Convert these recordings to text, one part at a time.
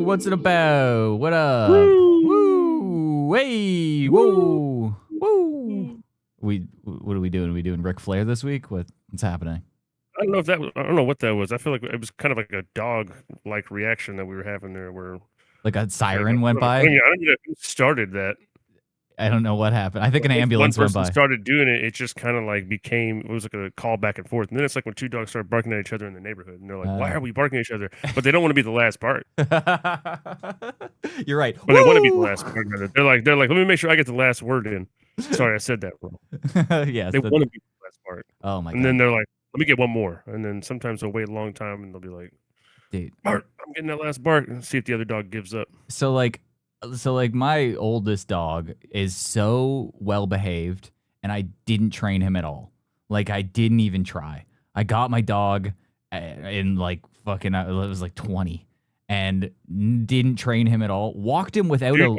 what's it about? What up? Woo! Woo! Hey! Whoa! Woo! What are we doing? Are we doing Ric Flair this week? What's happening? I don't know if that was, I don't know what that was. I feel like it was kind of like a dog-like reaction that we were having there where Like a like, siren went I by? don't know who started that. I don't know what happened. I think an Once ambulance one went person by. started doing it, it just kind of like became, it was like a call back and forth. And then it's like when two dogs start barking at each other in the neighborhood and they're like, why are we barking at each other? But they don't want to be the last part. You're right. But they want to be the last part. They're like, let me make sure I get the last word in. Sorry, I said that wrong. Yes. They want to be the last part. Oh my God. And then they're like, let me get one more. And then sometimes they'll wait a long time and they'll be like, dude, Bart, I'm getting that last bark, and see if the other dog gives up. So like my oldest dog is so well behaved, and I didn't train him at all. Like I didn't even try. I got my dog in like fucking it was like 20 and didn't train him at all. Walked him without Dude,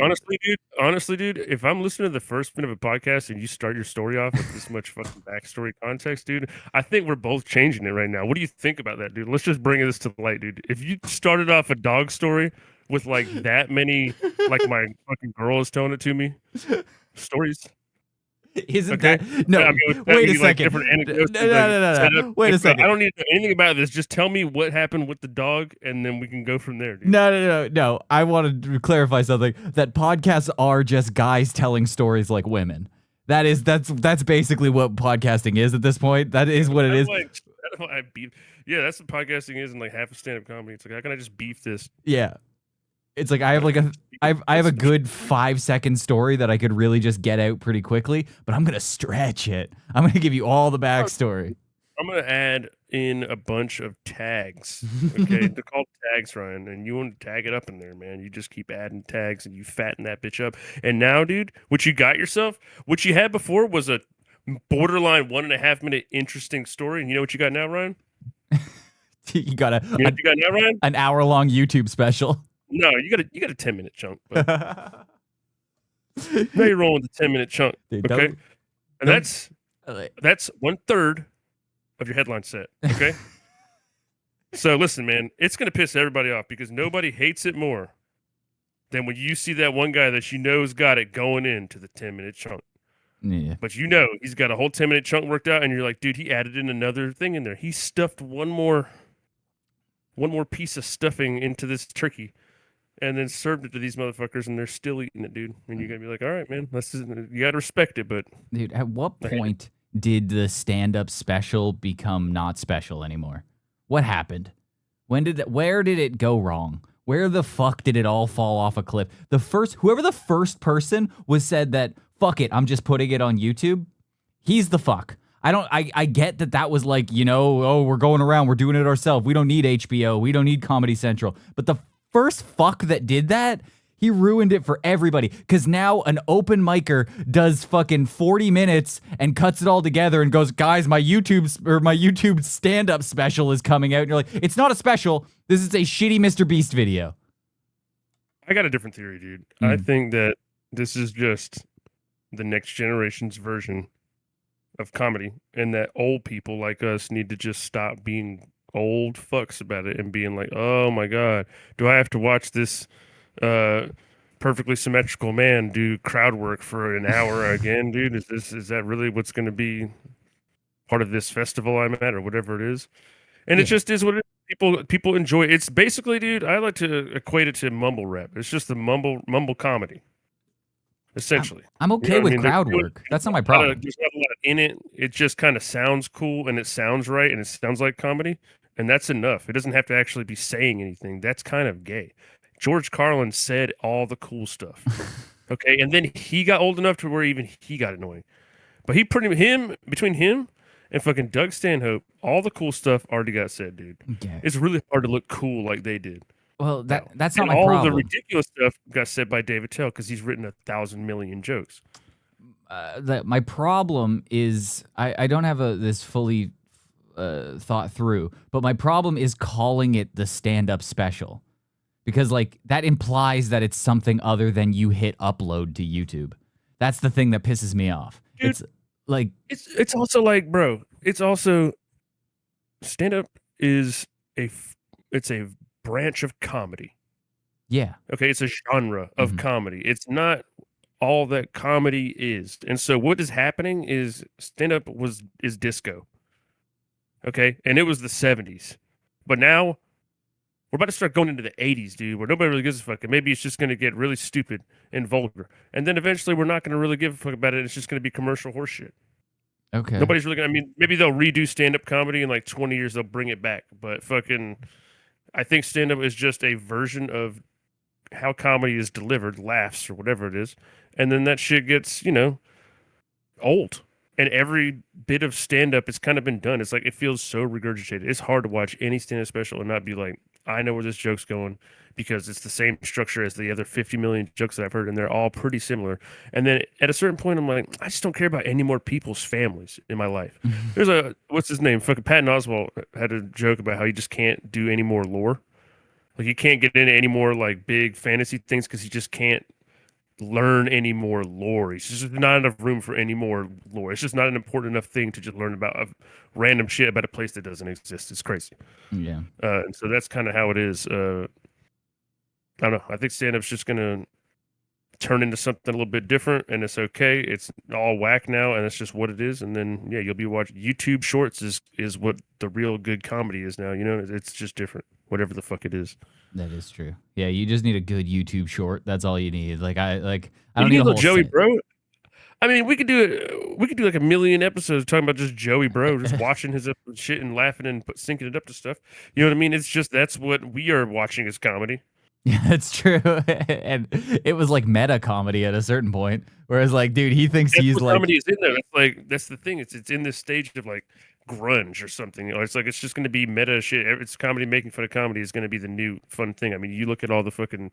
honestly, dude, if I'm listening to the first minute of a podcast and you start your story off with this much fucking backstory context, dude, I think we're both changing it right now. What do you think about that, dude? Let's just bring this to the light, dude. If you started off a dog story with like that many, like my fucking girl is telling it to me, stories. Isn't okay. That no? I mean, wait a second. No. Wait a second. I don't need to know anything about this. Just tell me what happened with the dog, and then we can go from there. Dude. No. I wanted to clarify something. That podcasts are just guys telling stories like women. That's basically what podcasting is at this point. That is what it is. Yeah, that's what podcasting is in like half a stand-up comedy. It's like, how can I just beef this? Yeah. It's like I have a good 5-second story that I could really just get out pretty quickly, but I'm gonna stretch it. I'm gonna give you all the backstory. I'm gonna add in a bunch of tags. Okay, they're called tags, Ryan, and you want to tag it up in there, man. You just keep adding tags and you fatten that bitch up. And now, dude, what you got yourself, what you had before was a borderline 1.5 minute interesting story, and you know what you got now, Ryan? You got you got now, Ryan? An hour-long YouTube special. No, you got a 10-minute chunk. But now you're rolling with a 10-minute chunk, dude, okay? And that's 1/3 of your headline set, okay? So listen, man, it's gonna piss everybody off because nobody hates it more than when you see that one guy that you know's got it going into the 10-minute chunk. Yeah. But you know he's got a whole 10-minute chunk worked out, and you're like, dude, he added in another thing in there. He stuffed one more piece of stuffing into this turkey. And then served it to these motherfuckers, and they're still eating it, dude. And you're gonna be like, "All right, man, you gotta respect it." But dude, at what point did the stand-up special become not special anymore? What happened? Where did it go wrong? Where the fuck did it all fall off a cliff? Whoever the first person said that, fuck it, I'm just putting it on YouTube. He's the fuck. I get that was like, we're going around, we're doing it ourselves. We don't need HBO, we don't need Comedy Central. But the first fuck that did that, he ruined it for everybody. Because now an open micer does fucking 40 minutes and cuts it all together and goes, guys, my YouTube stand-up special is coming out. And you're like, it's not a special. This is a shitty Mr. Beast video. I got a different theory, dude. I think that this is just the next generation's version of comedy, and that old people like us need to just stop being old fucks about it and being like, oh my god, do I have to watch this perfectly symmetrical man do crowd work for an hour again, dude? Is that really what's going to be part of this festival I'm at, or whatever it is? And it just is what it is. People enjoy it. It's basically, dude, I like to equate it to mumble rap. It's just the mumble comedy, essentially. I'm okay with crowd work. That's not my problem. There's not a lot in it. It just kind of sounds cool, and it sounds right, and it sounds like comedy. And that's enough. It doesn't have to actually be saying anything. That's kind of gay. George Carlin said all the cool stuff. Okay. And then he got old enough to where even he got annoying. But between him and fucking Doug Stanhope, all the cool stuff already got said, dude. Okay. It's really hard to look cool like they did. Well, that's not my problem. All the ridiculous stuff got said by David Tell because he's written 1,000 million jokes. My problem is I don't have this fully thought through, but my problem is calling it the stand-up special, because like that implies that it's something other than you hit upload to YouTube. That's the thing that pisses me off. Dude, it's like it's also like, bro, it's also stand-up is a branch of comedy. Yeah. Okay, it's a genre of Mhm. comedy. It's not all that comedy is. And so what is happening is stand up is disco. Okay? And it was the 70s. But now we're about to start going into the 80s, dude, where nobody really gives a fuck. And maybe it's just going to get really stupid and vulgar. And then eventually we're not going to really give a fuck about it. It's just going to be commercial horseshit. Okay. Nobody's really going to, I mean, maybe they'll redo stand up comedy in like 20 years, they'll bring it back. But fucking, I think stand up is just a version of how comedy is delivered, laughs or whatever it is. And then that shit gets, old. And every bit of stand up has kind of been done. It's like it feels so regurgitated. It's hard to watch any stand up special and not be like, I know where this joke's going because it's the same structure as the other 50 million jokes that I've heard, and they're all pretty similar. And then at a certain point, I'm like, I just don't care about any more people's families in my life. There's what's his name? Fucking Patton Oswalt had a joke about how you just can't do any more lore. Like you can't get into any more like big fantasy things because you just can't learn any more lore. It's just not enough room for any more lore. It's just not an important enough thing to just learn about random shit about a place that doesn't exist. It's crazy. Yeah. And so that's kind of how it is. I don't know. I think stand up's just gonna turn into something a little bit different, and it's okay. It's all whack now, and it's just what it is. And then yeah, you'll be watching YouTube Shorts is what the real good comedy is now. It's just different, whatever the fuck it is. That is true. Yeah, you just need a good YouTube short. That's all you need. I You don't need need a a little whole Joey set. Bro. I mean, we could do it. We could do like a million episodes talking about just Joey Bro, just watching his shit and laughing and syncing it up to stuff. You know what I mean? It's just that's what we are watching as comedy. Yeah, that's true. And it was like meta comedy at a certain point. Whereas like, dude, he thinks That's he's what like comedy is in there. That's the thing. It's in this stage of like grunge or something. It's like it's just going to be meta shit. It's comedy making fun of comedy is going to be the new fun thing. I mean, you look at all the fucking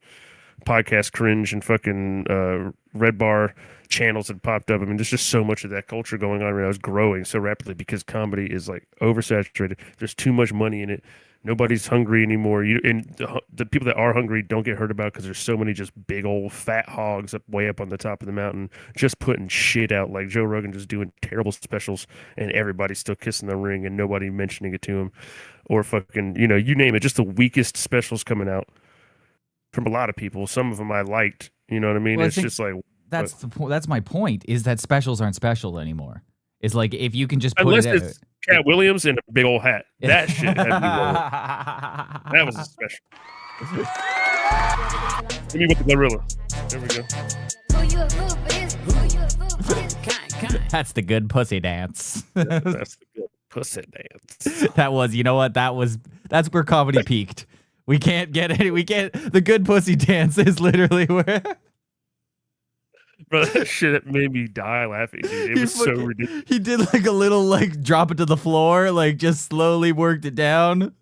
podcast cringe and fucking red bar channels that popped up. I mean, there's just so much of that culture going on right now. It's growing so rapidly because comedy is like oversaturated. There's too much money in it. Nobody's hungry anymore. And the people that are hungry don't get heard about because there's so many just big old fat hogs up way up on the top of the mountain, just putting shit out like Joe Rogan, just doing terrible specials, and everybody's still kissing the ring and nobody mentioning it to him, or fucking you name it, just the weakest specials coming out from a lot of people. Some of them I liked. You know what I mean? well, I It's think just like that's the point. That's my point is that specials aren't special anymore. It's like if you can just put unless it out. it's Cat Williams in a big old hat. That shit had me rolling. That was a special. Give me with the gorilla. There we go. That's the good pussy dance. That's the good pussy dance. That was, you know what? That's where comedy peaked. We can't get it. We can't. The good pussy dance is literally where. Bro, that shit made me die laughing, dude. It was so ridiculous. He did like a little like drop it to the floor, like just slowly worked it down.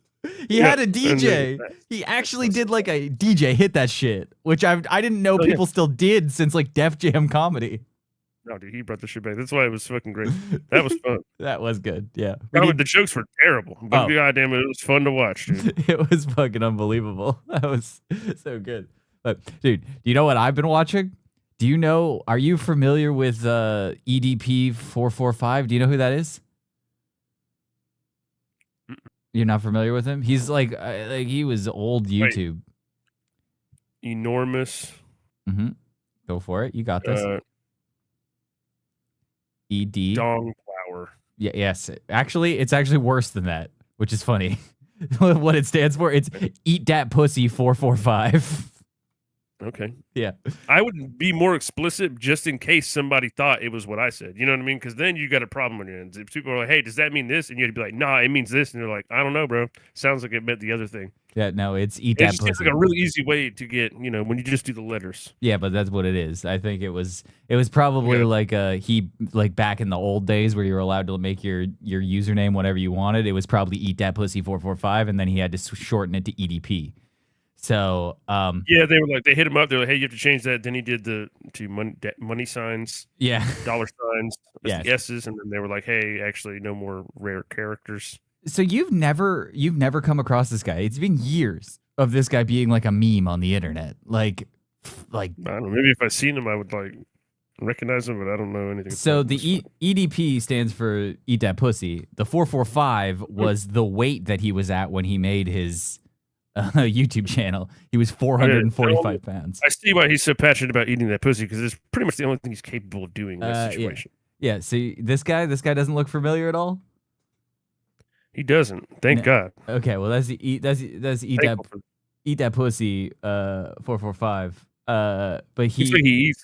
He had a DJ. He actually did like a DJ hit that shit, which I didn't know people still did since like Def Jam comedy. No, dude, he brought the shit back. That's why it was fucking great. That was fun. That was good. Yeah. The jokes were terrible, but goddamn it was fun to watch, dude. It was fucking unbelievable. That was so good. But dude, do you know what I've been watching? Do you know? Are you familiar with EDP445? Do you know who that is? You're not familiar with him? He's like he was old YouTube. Enormous. Mm-hmm. Go for it. You got this. ED. Dong flower. Yeah. Yes. Actually, it's actually worse than that, which is funny. What it stands for? It's Eat Dat Pussy 445. Okay. Yeah. I would be more explicit just in case somebody thought it was what I said. You know what I mean? Because then you got a problem on your hands. If people are like, hey, does that mean this? And you'd be like, nah, it means this. And they're like, I don't know, bro. Sounds like it meant the other thing. Yeah, no, it's Eat Dat Pussy. It's like a really easy way to get, when you just do the letters. Yeah, but that's what it is. I think it was probably like he like back in the old days where you were allowed to make your username whatever you wanted. It was probably Eat Dat Pussy 445, and then he had to shorten it to EDP. So yeah, they were like, they hit him up. They're like, hey, you have to change that. Then he did the money signs, dollar signs, the S's, and then they were like, hey, actually, no more rare characters. So you've never come across this guy. It's been years of this guy being like a meme on the internet. Like I don't know. Maybe if I seen him, I would like recognize him, but I don't know anything. So the EDP stands for Eat That Pussy. The 445 was the weight that he was at when he made his YouTube channel. He was Okay, 445 pounds. I see why he's so passionate about eating that pussy, because it's pretty much the only thing he's capable of doing in that Yeah. situation. Yeah. See, this guy doesn't look familiar at all. He doesn't. Thank God. Okay, well that's eat that pussy 445. But He eats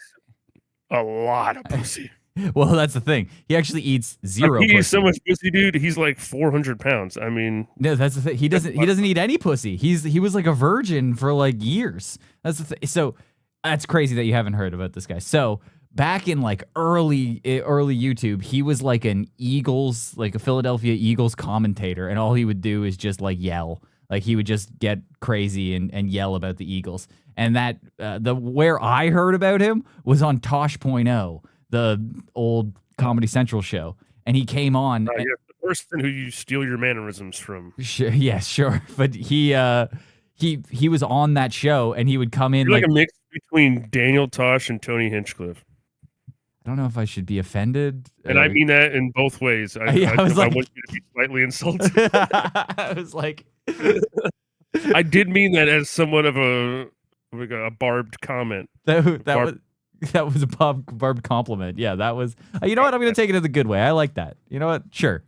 a lot of pussy. well, that's the thing. He actually eats zero He eats pussy. so much pussy, dude. He's like 400 pounds. I mean, No, that's the thing. He doesn't eat any pussy. He was like a virgin for like years. That's the thing. So that's crazy that you haven't heard about this guy. So back in like early YouTube, he was like a Philadelphia Eagles commentator, and all he would do is just like yell. Like he would just get crazy and yell about the Eagles. And that where I heard about him was on Tosh.0, the old Comedy Central show. And he came on. you're the person who you steal your mannerisms from. Sure. But he was on that show, and he would come in You're like a mix between Daniel Tosh and Tony Hinchcliffe. I don't know if I should be offended. And I mean that in both ways. I want you to be slightly insulted. I was like, I did mean that as somewhat of a barbed comment. That was a barbed compliment. Yeah, that was. You know what? I'm gonna take it in the good way. I like that. You know what? Sure.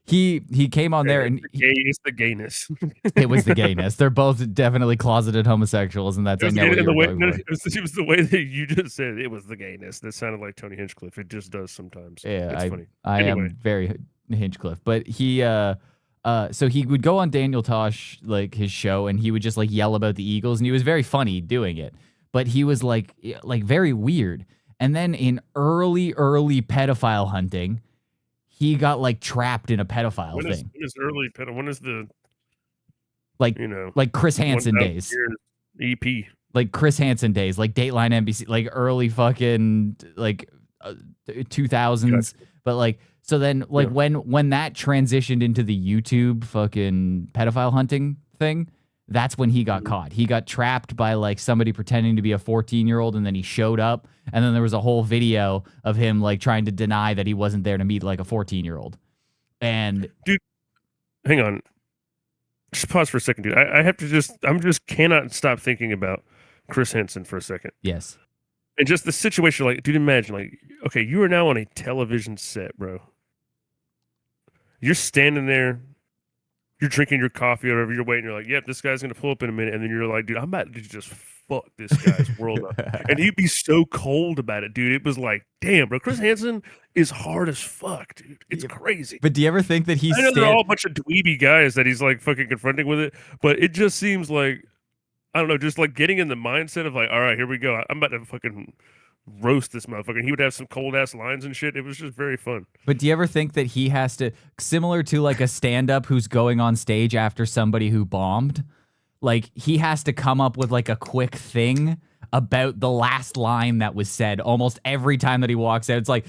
He came on there, and it's the gayness. It was the gayness. They're both definitely closeted homosexuals, and that's I know what you're going for. It was the way that you just said it was the gayness. That sounded like Tony Hinchcliffe. It just does sometimes. Yeah, it's funny. I am very Hinchcliffe, but he so he would go on Daniel Tosh, like his show, and he would just like yell about the Eagles, and he was very funny doing it, but he was like very weird. And then in early pedophile hunting, he got like trapped in a pedophile thing. When is early pedophile? When is the like Chris Hanson days? EP. Like Chris Hanson days, like Dateline NBC, like early fucking like 2000s. Gotcha. But like so then like when that transitioned into the YouTube fucking pedophile hunting thing, that's when he got caught. He got trapped by like somebody pretending to be a 14-year-old, and then he showed up, and then there was a whole video of him like trying to deny that he wasn't there to meet like a 14-year-old. And dude, hang on. Just pause for a second, dude. I have to I'm just cannot stop thinking about Chris Hanson for a second. Yes. And just the situation, like, dude, imagine, like, okay, you are now on a television set, bro. You're standing there, you're drinking your coffee or whatever, you're waiting, you're like, yep, this guy's gonna pull up in a minute, and then you're like, dude, I'm about to just fuck this guy's world up. And he'd be so cold about it, dude. It was like, damn, bro, Chris Hanson is hard as fuck, dude. It's crazy. But do you ever think that he's I know they're all a bunch of dweeby guys that he's like fucking confronting with it, but it just seems like, I don't know, just like getting in the mindset of like, all right, here we go. I'm about to fucking roast this motherfucker. He would have some cold ass lines and shit. It was just very fun. But do you ever think that he has to, similar to like a stand-up who's going on stage after somebody who bombed, like he has to come up with like a quick thing about the last line that was said almost every time that he walks out? It's like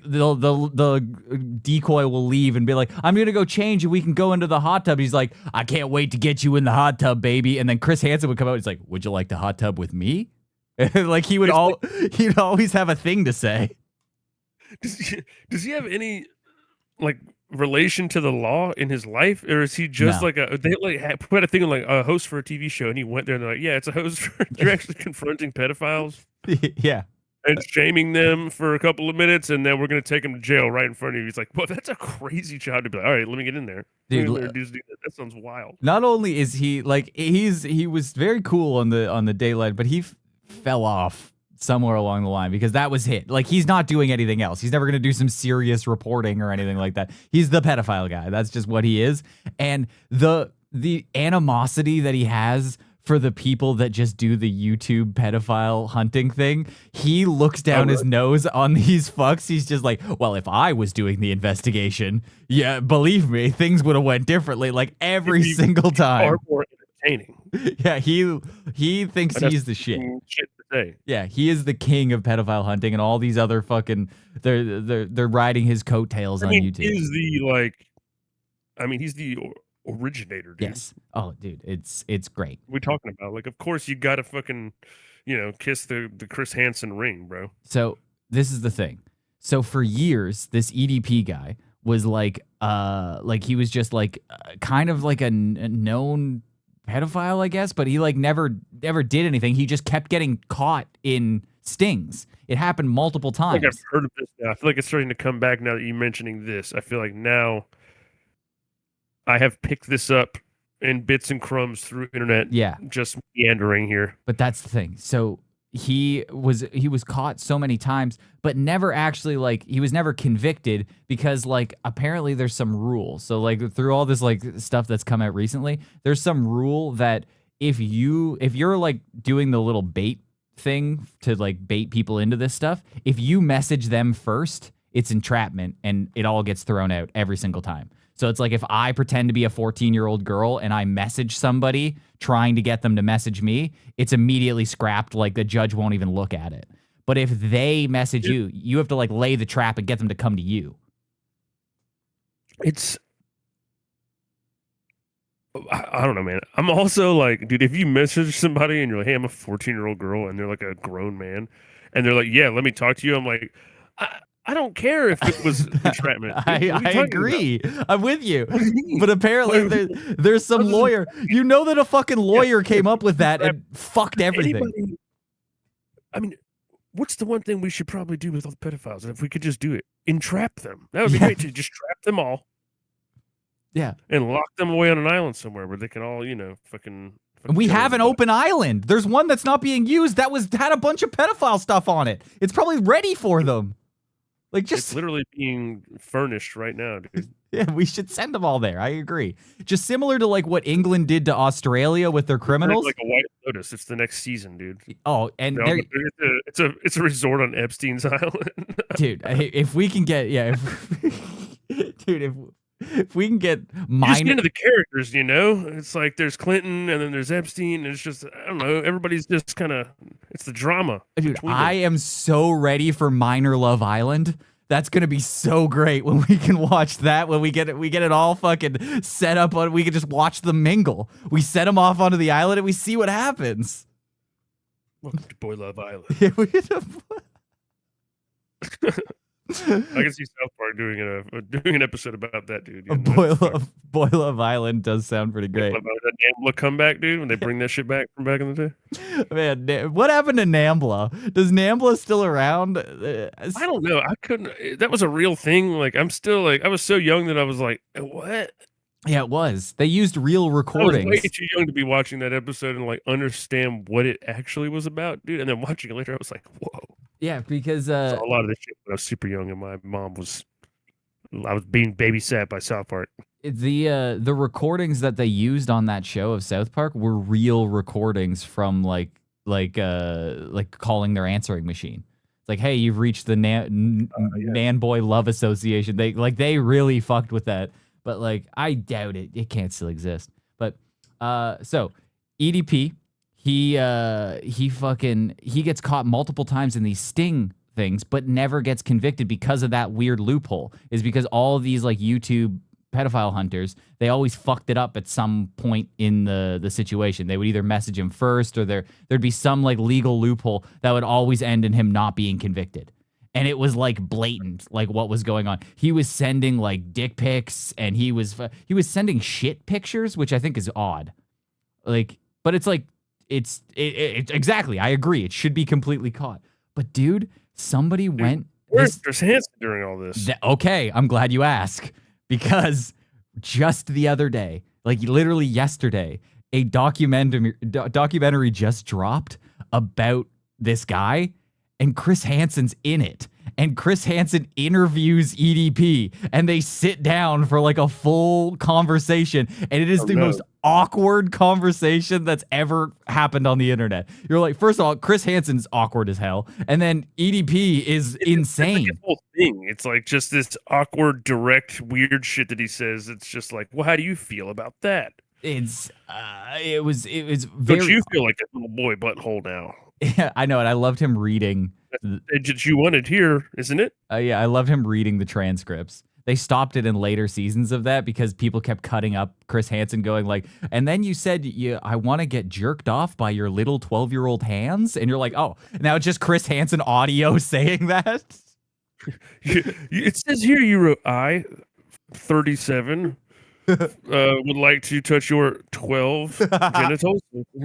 the decoy will leave and be like, I'm gonna go change and we can go into the hot tub. He's like, I can't wait to get you in the hot tub, baby. And then Chris Hanson would come out. He's like, would you like the hot tub with me? Like he'd always have a thing to say. Does he have any like relation to the law in his life, or is he just like they like put a thing like a host for a TV show, and he went there and they're like, yeah, it's a host for you're actually confronting pedophiles, yeah, and shaming them for a couple of minutes, and then we're gonna take him to jail right in front of you. He's like, well, that's a crazy job to be like, all right, let me get in there. Dude, that sounds wild. Not only is he like he was very cool on the daylight, but he fell off somewhere along the line because that was hit. Like he's not doing anything else. He's never going to do some serious reporting or anything like that. He's the pedophile guy. That's just what he is. And the animosity that he has for the people that just do the YouTube pedophile hunting thing, he looks down his nose on these fucks. He's just like, well, if I was doing the investigation, yeah, believe me, things would have went differently. Like every single time. Far more entertaining. Yeah, he thinks he's the shit. Yeah, he is the king of pedophile hunting, and all these other fucking they're riding his coattails on YouTube. He's the originator, dude. Yes. Oh, dude, it's great. What are we talking about? Like, of course you gotta fucking, kiss the Chris Hanson ring, bro. So this is the thing. So for years, this EDP guy was like he was just like kind of like a known pedophile, I guess, but he like never did anything. He just kept getting caught in stings. It happened multiple times. Like I've heard of this now. I feel like it's starting to come back now that you're mentioning this. I feel like now I have picked this up in bits and crumbs through internet. Yeah. Just meandering here. But that's the thing. So he was caught so many times, but never actually like he was never convicted because like apparently there's some rule. So like through all this like stuff that's come out recently, there's some rule that if you're like doing the little bait thing to like bait people into this stuff, if you message them first, it's entrapment and it all gets thrown out every single time. So it's like if I pretend to be a 14-year-old girl and I message somebody trying to get them to message me, it's immediately scrapped. Like the judge won't even look at it. But if they message you, you have to like lay the trap and get them to come to you. It's, I don't know, man. I'm also like, dude, if you message somebody and you're like, hey, I'm a 14-year-old girl, and they're like a grown man, and they're like, yeah, let me talk to you. I'm like, I don't care if it was entrapment. I agree. I'm with you. But apparently there's some lawyer. You know that a fucking lawyer came up with that and fucked everything. I mean, what's the one thing we should probably do with all the pedophiles? If we could just do it, entrap them. That would be great to just trap them all. Yeah. And lock them away on an island somewhere where they can all, fucking we have an open island. There's one that's not being used that had a bunch of pedophile stuff on it. It's probably ready for them. Like it's literally being furnished right now, dude. Yeah, we should send them all there. I agree. Just similar to like what England did to Australia with their criminals. Like a White Lotus. It's the next season, dude. Oh, and it's a resort on Epstein's Island, dude. If we can get dude, if we can get just get into the characters, it's like there's Clinton and then there's Epstein. And it's just I don't know. Everybody's just kind of it's the drama. Dude, I am so ready for Minor Love Island. That's gonna be so great when we can watch that. When we get it all fucking set up on. We can just watch them mingle. We set them off onto the island and we see what happens. Welcome to Boy Love Island. Yeah, I can see South Park doing an episode about that, dude. Boy Love Island does sound pretty great. That NAMBLA comeback, dude, when they bring that shit back from back in the day. Man, what happened to NAMBLA? Does NAMBLA still around? I don't know. I couldn't. That was a real thing. Like I'm still like I was so young that I was like, what? Yeah, it was. They used real recordings. I was way too young to be watching that episode and like understand what it actually was about, dude. And then watching it later, I was like, whoa. Yeah, because a lot of this shit when I was super young and my mom I was being babysat by South Park. The recordings that they used on that show of South Park were real recordings from like calling their answering machine. It's like, hey, you've reached the Nan Boy Love Association. They really fucked with that. But like, I doubt it. It can't still exist. But so EDP. He gets caught multiple times in these sting things, but never gets convicted because of that weird loophole. Is because all of these like YouTube pedophile hunters, they always fucked it up at some point in the situation. They would either message him first, or there'd be some like legal loophole that would always end in him not being convicted. And it was like blatant, like what was going on. He was sending like dick pics, and he was sending shit pictures, which I think is odd. Like, but it's like. It's exactly. I agree. It should be completely caught. But dude, somebody went. Where's Chris Hanson during all this? Okay, I'm glad you ask, because just the other day, like literally yesterday, a documentary just dropped about this guy, and Chris Hanson's in it. And Chris Hanson interviews EDP, and they sit down for like a full conversation, and it is the most awkward conversation that's ever happened on the internet. You're like, first of all, Chris Hanson's awkward as hell, and then EDP is insane. It's like a whole thing. It's like just this awkward, direct, weird shit that he says. It's just like, well, how do you feel about that? It was very. Don't you feel like a little boy butthole now? Yeah, I know it. I loved him reading. That you wanted here, isn't it? Yeah, I loved him reading the transcripts. They stopped it in later seasons of that because people kept cutting up Chris Hanson going like, and then you said, I want to get jerked off by your little 12-year-old hands. And you're like, oh, now it's just Chris Hanson audio saying that. It says here you wrote, I 37 would like to touch your 12 genitals.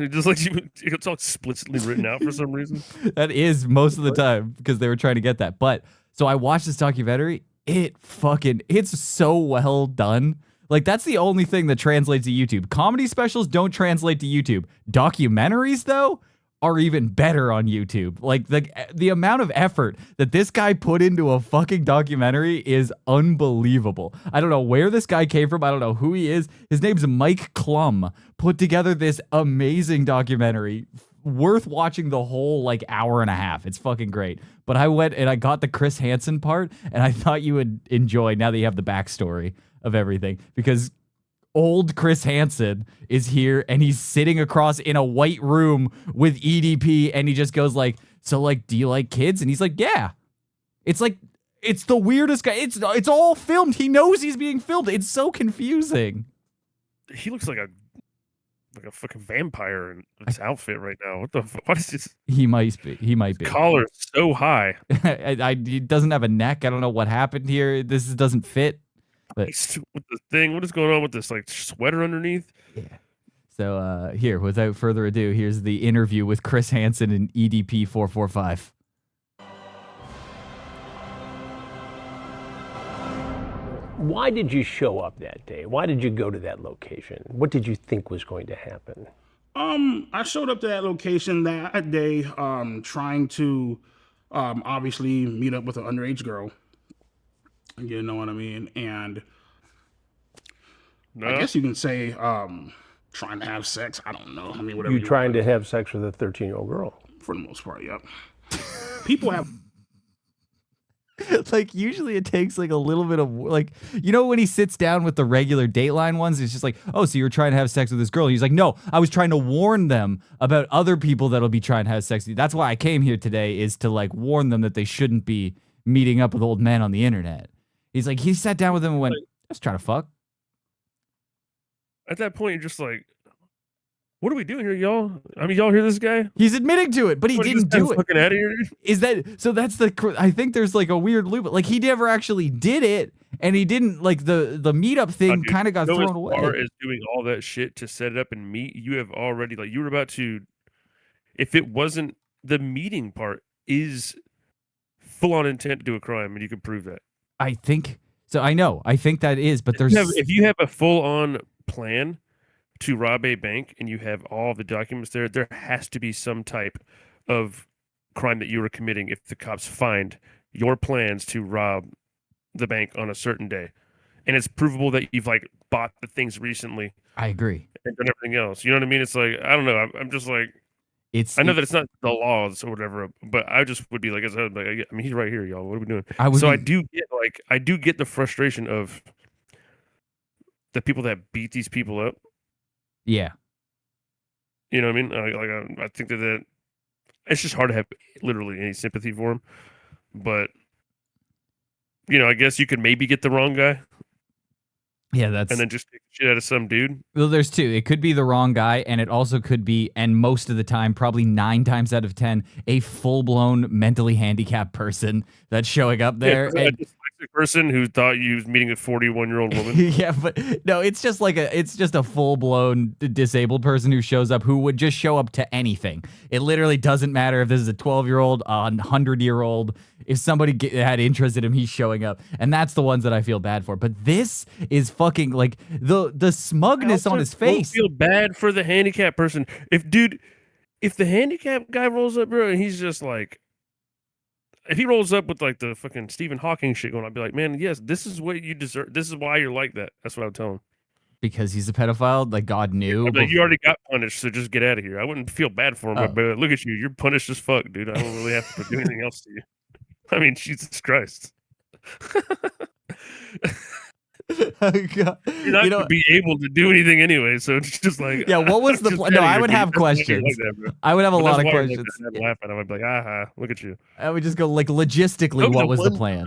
Just like it's all explicitly written out for some reason. That is most of the time because they were trying to get that. But so I watched this documentary. It's so well done. Like, that's the only thing that translates to YouTube. Comedy specials don't translate to YouTube. Documentaries, though, are even better on YouTube. Like, the amount of effort that this guy put into a fucking documentary is unbelievable. I don't know where this guy came from. I don't know who he is. His name's Mike Klum. Put together this amazing documentary. Worth watching the whole, like, hour and a half. It's fucking great. But I went and I got the Chris Hanson part, and I thought you would enjoy, now that you have the backstory of everything, because old Chris Hanson is here and he's sitting across in a white room with EDP, and he just goes like, so, like, do you like kids? And he's like, yeah. It's like, it's the weirdest guy. It's all filmed. He knows he's being filmed. It's so confusing. He looks like a fucking vampire in this outfit right now. What is this? He might be. Collar so high. He doesn't have a neck. I don't know what happened here. This doesn't fit. But with the thing, what is going on with this, like, sweater underneath? Yeah. So here, without further ado, here's the interview with Chris Hanson and EDP445. Why did you show up that day? Why did you go to that location? What did you think was going to happen? I showed up to that location that day, trying to obviously meet up with an underage girl. You know what I mean? And I guess you can say trying to have sex. I don't know. I mean, whatever. You trying to have sex with a 13-year-old girl? For the most part, yep. People have... Like, usually it takes, like, a little bit of, like, you know, when he sits down with the regular Dateline ones, it's just like, oh, so you're trying to have sex with this girl. And he's like, no, I was trying to warn them about other people that'll be trying to have sex with you. That's why I came here today, is to, like, warn them that they shouldn't be meeting up with old men on the internet. He's like, he sat down with him and went, let's try to fuck. At that point, you're just like, what are we doing here, y'all? I mean, y'all hear this guy? He's admitting to it, but he didn't do it. Fucking out of here. Is that so? That's I think there's, like, a weird loop. Like, he never actually did it, and he didn't, like, the meetup thing kind of got thrown away. As far as doing all that shit to set it up and meet, you have already, like, you were about to. If it wasn't, the meeting part is full on intent to do a crime, and you can prove that. I think so. I think that is, but if you have a full on plan to rob a bank and you have all the documents there has to be some type of crime that you were committing if the cops find your plans to rob the bank on a certain day. And it's provable that you've, like, bought the things recently. I agree. And done everything else. You know what I mean? It's like, I don't know. I'm just like, I know that it's not the laws or whatever, but I just would be like, I mean, he's right here, y'all. What are we doing? I do get the frustration of the people that beat these people up. Yeah. You know what I mean? I think that it's just hard to have literally any sympathy for him. But, you know, I guess you could maybe get the wrong guy. Yeah, and then just take the shit out of some dude. Well, there's two. It could be the wrong guy, and it also could be, and most of the time, probably 9 times out of 10, a full-blown mentally handicapped person that's showing up there. Yeah, and a person who thought you was meeting a 41-year-old woman. Yeah, but no, it's just a full-blown disabled person who shows up, who would just show up to anything. It literally doesn't matter if this is a 12-year-old, a 100-year-old. If somebody had interest in him, he's showing up. And that's the ones that I feel bad for. But this is fucking, like, the smugness on his face. I feel bad for the handicapped person. If the handicapped guy rolls up, bro, and he's just like, if he rolls up with, like, the fucking Stephen Hawking shit going on, I'd be like, man, yes, this is what you deserve. This is why you're like that. That's what I would tell him. Because he's a pedophile? Like, God knew? I'd be like, you already got punished, so just get out of here. I wouldn't feel bad for him, but look at you. You're punished as fuck, dude. I don't really have to do anything else to you. I mean, Jesus Christ. Oh, God. You're not going to be able to do anything anyway, so it's just like... Yeah, what was the plan? No, I would have questions. Like that, I would have a lot of questions. I'd laugh at him. I'd be like, aha, look at you. I would just go, like, logistically, what was the plan?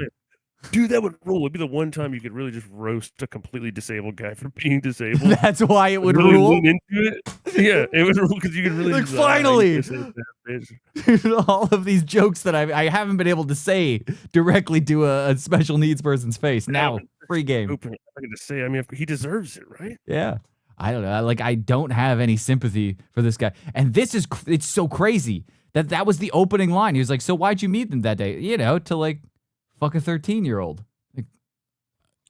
Dude, that would rule. It'd be the one time you could really just roast a completely disabled guy for being disabled. That's why it would really rule? Lean into it. Yeah, it would rule because you could really... Like, finally! All of these jokes that I haven't been able to say directly to a special needs person's face. Now Free game. Open. I can just say, I mean, he deserves it, right? Yeah. I don't know. Like, I don't have any sympathy for this guy. And it's so crazy that was the opening line. He was like, so why'd you meet them that day? You know, to like fuck a 13-year-old.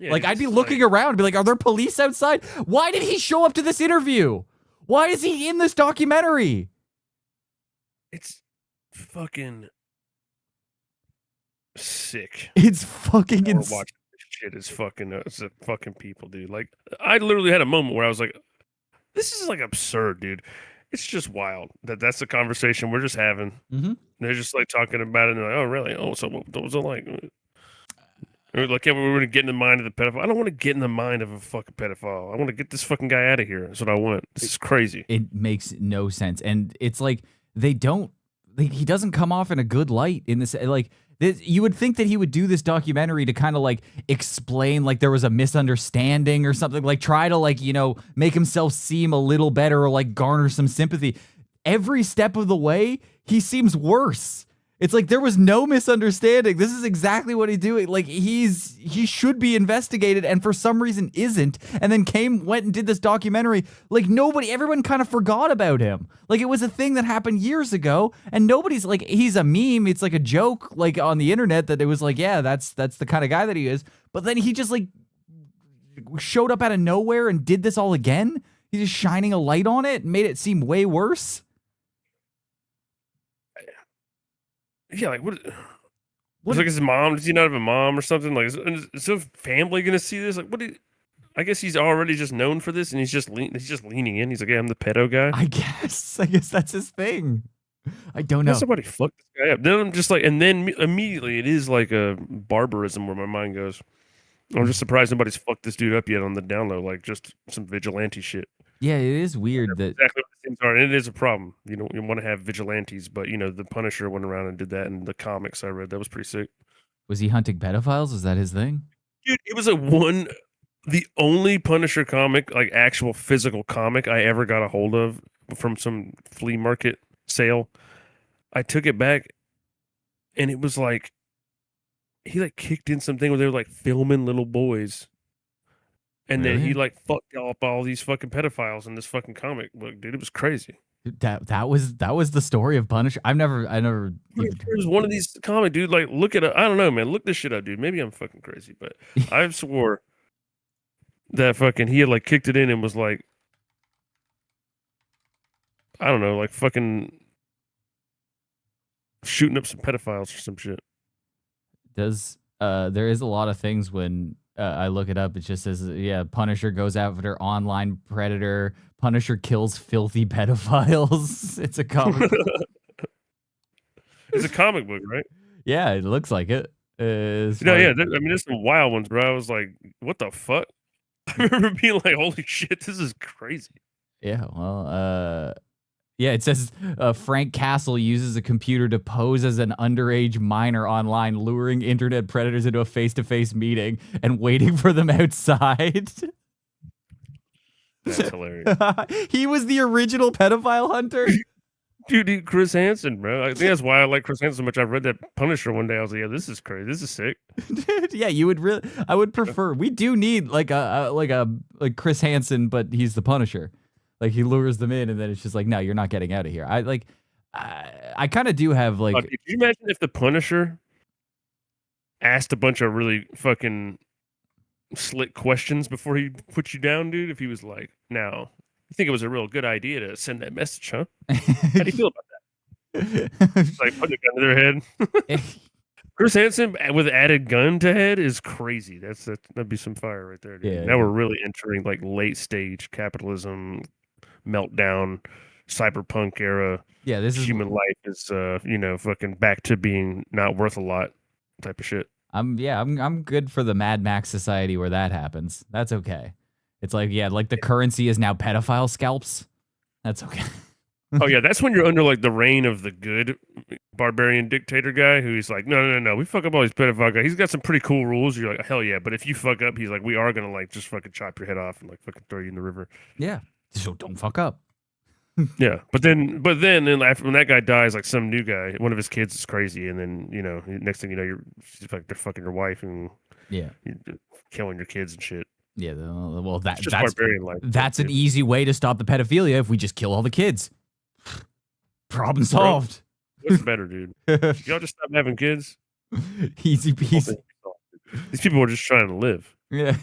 Like, I'd be looking around and be like, are there police outside? Why did he show up to this interview? Why is he in this documentary? It's fucking sick. It's fucking insane. Watching this shit is fucking it's a fucking people, dude. Like, I literally had a moment where I was like, this is like absurd, dude. It's just wild that's the conversation we're just having. Mm-hmm. They're just like talking about it and they're like, oh, really? Oh, so what was it like? We're like, yeah, we're going to get in the mind of the pedophile. I don't want to get in the mind of a fucking pedophile. I want to get this fucking guy out of here. That's what I want. This is crazy. It makes no sense. And it's like, he doesn't come off in a good light in this. Like, you would think that he would do this documentary to kind of like explain like there was a misunderstanding or something, like try to like, you know, make himself seem a little better or like garner some sympathy. Every step of the way, he seems worse. It's like there was no misunderstanding. This is exactly what he's doing. Like he should be investigated and for some reason isn't. And then went and did this documentary. Like everyone kind of forgot about him. Like it was a thing that happened years ago and nobody's like, he's a meme. It's like a joke like on the internet that it was like, yeah, that's the kind of guy that he is. But then he just like showed up out of nowhere and did this all again. He's just shining a light on it and made it seem way worse. Yeah, like what? It's like his mom. Does he not have a mom or something? Like, is his family gonna see this? Like, I guess he's already just known for this, and he's just leaning in. He's like, "Yeah, I'm the pedo guy." I guess that's his thing. I don't know. Somebody fucked this guy up. Then I'm just like, and then immediately it is like a barbarism where my mind goes. I'm just surprised nobody's fucked this dude up yet on the down low, like just some vigilante shit. Yeah, it is weird that exactly what the things are, and it is a problem. You know, you want to have vigilantes, but you know, the Punisher went around and did that in the comics I read. That was pretty sick. Was he hunting pedophiles? Was that his thing? Dude, it was the only Punisher comic, like actual physical comic I ever got a hold of from some flea market sale. I took it back, and it was like he like kicked in something where they were like filming little boys. And then he like fucked up all these fucking pedophiles in this fucking comic book, dude. It was crazy. That was the story of Punisher. I never. It was one of these comic, dude. Like, look at it. I don't know, man. Look this shit up, dude. Maybe I'm fucking crazy, but I swore that fucking he had like kicked it in and was like, I don't know, like fucking shooting up some pedophiles or some shit. There is a lot of things when I look it up. It just says, yeah, Punisher goes after online predator. Punisher kills filthy pedophiles. It's a comic. It's a comic book, right? Yeah, it looks like it. Yeah. I mean, there's some wild ones, bro. I was like, what the fuck? I remember being like, holy shit, this is crazy. Yeah, well, yeah, it says Frank Castle uses a computer to pose as an underage minor online, luring internet predators into a face-to-face meeting and waiting for them outside. That's hilarious. He was the original pedophile hunter. Dude, Chris Hanson, bro. I think that's why I like Chris Hanson so much. I read that Punisher one day. I was like, yeah, this is crazy. This is sick. Dude, yeah, I would prefer. We do need like Chris Hanson, but he's the Punisher. Like he lures them in, and then it's just like, no, you're not getting out of here. I kind of do have like. Could you imagine if the Punisher asked a bunch of really fucking slick questions before he put you down, dude? If he was like, "Now, you think it was a real good idea to send that message, huh? How do you feel about that?" It's like putting a gun to their head. Chris Hanson with added gun to head is crazy. That'd be some fire right there, dude. Yeah, now we're really entering like late stage capitalism. Meltdown, cyberpunk era. Yeah, this is human life is fucking back to being not worth a lot type of shit. I'm good for the Mad Max society where that happens. That's okay. It's like, yeah, like the currency is now pedophile scalps. That's okay. Oh yeah, that's when you're under like the reign of the good barbarian dictator guy who's like, no, we fuck up all these pedophile guys. He's got some pretty cool rules. You're like, hell yeah, but if you fuck up, he's like, we are gonna like just fucking chop your head off and like fucking throw you in the river. Yeah. So don't fuck up. Yeah, but then after when that guy dies, like some new guy, one of his kids is crazy, and then next thing you know, you're like they're fucking your wife, and Yeah. You're killing your kids and shit. Yeah. Well, It's just barbarian life. that's an easy way to stop the pedophilia if we just kill all the kids. Problem solved. What's better, dude? Y'all just stop having kids. Easy peasy. These people are just trying to live. Yeah.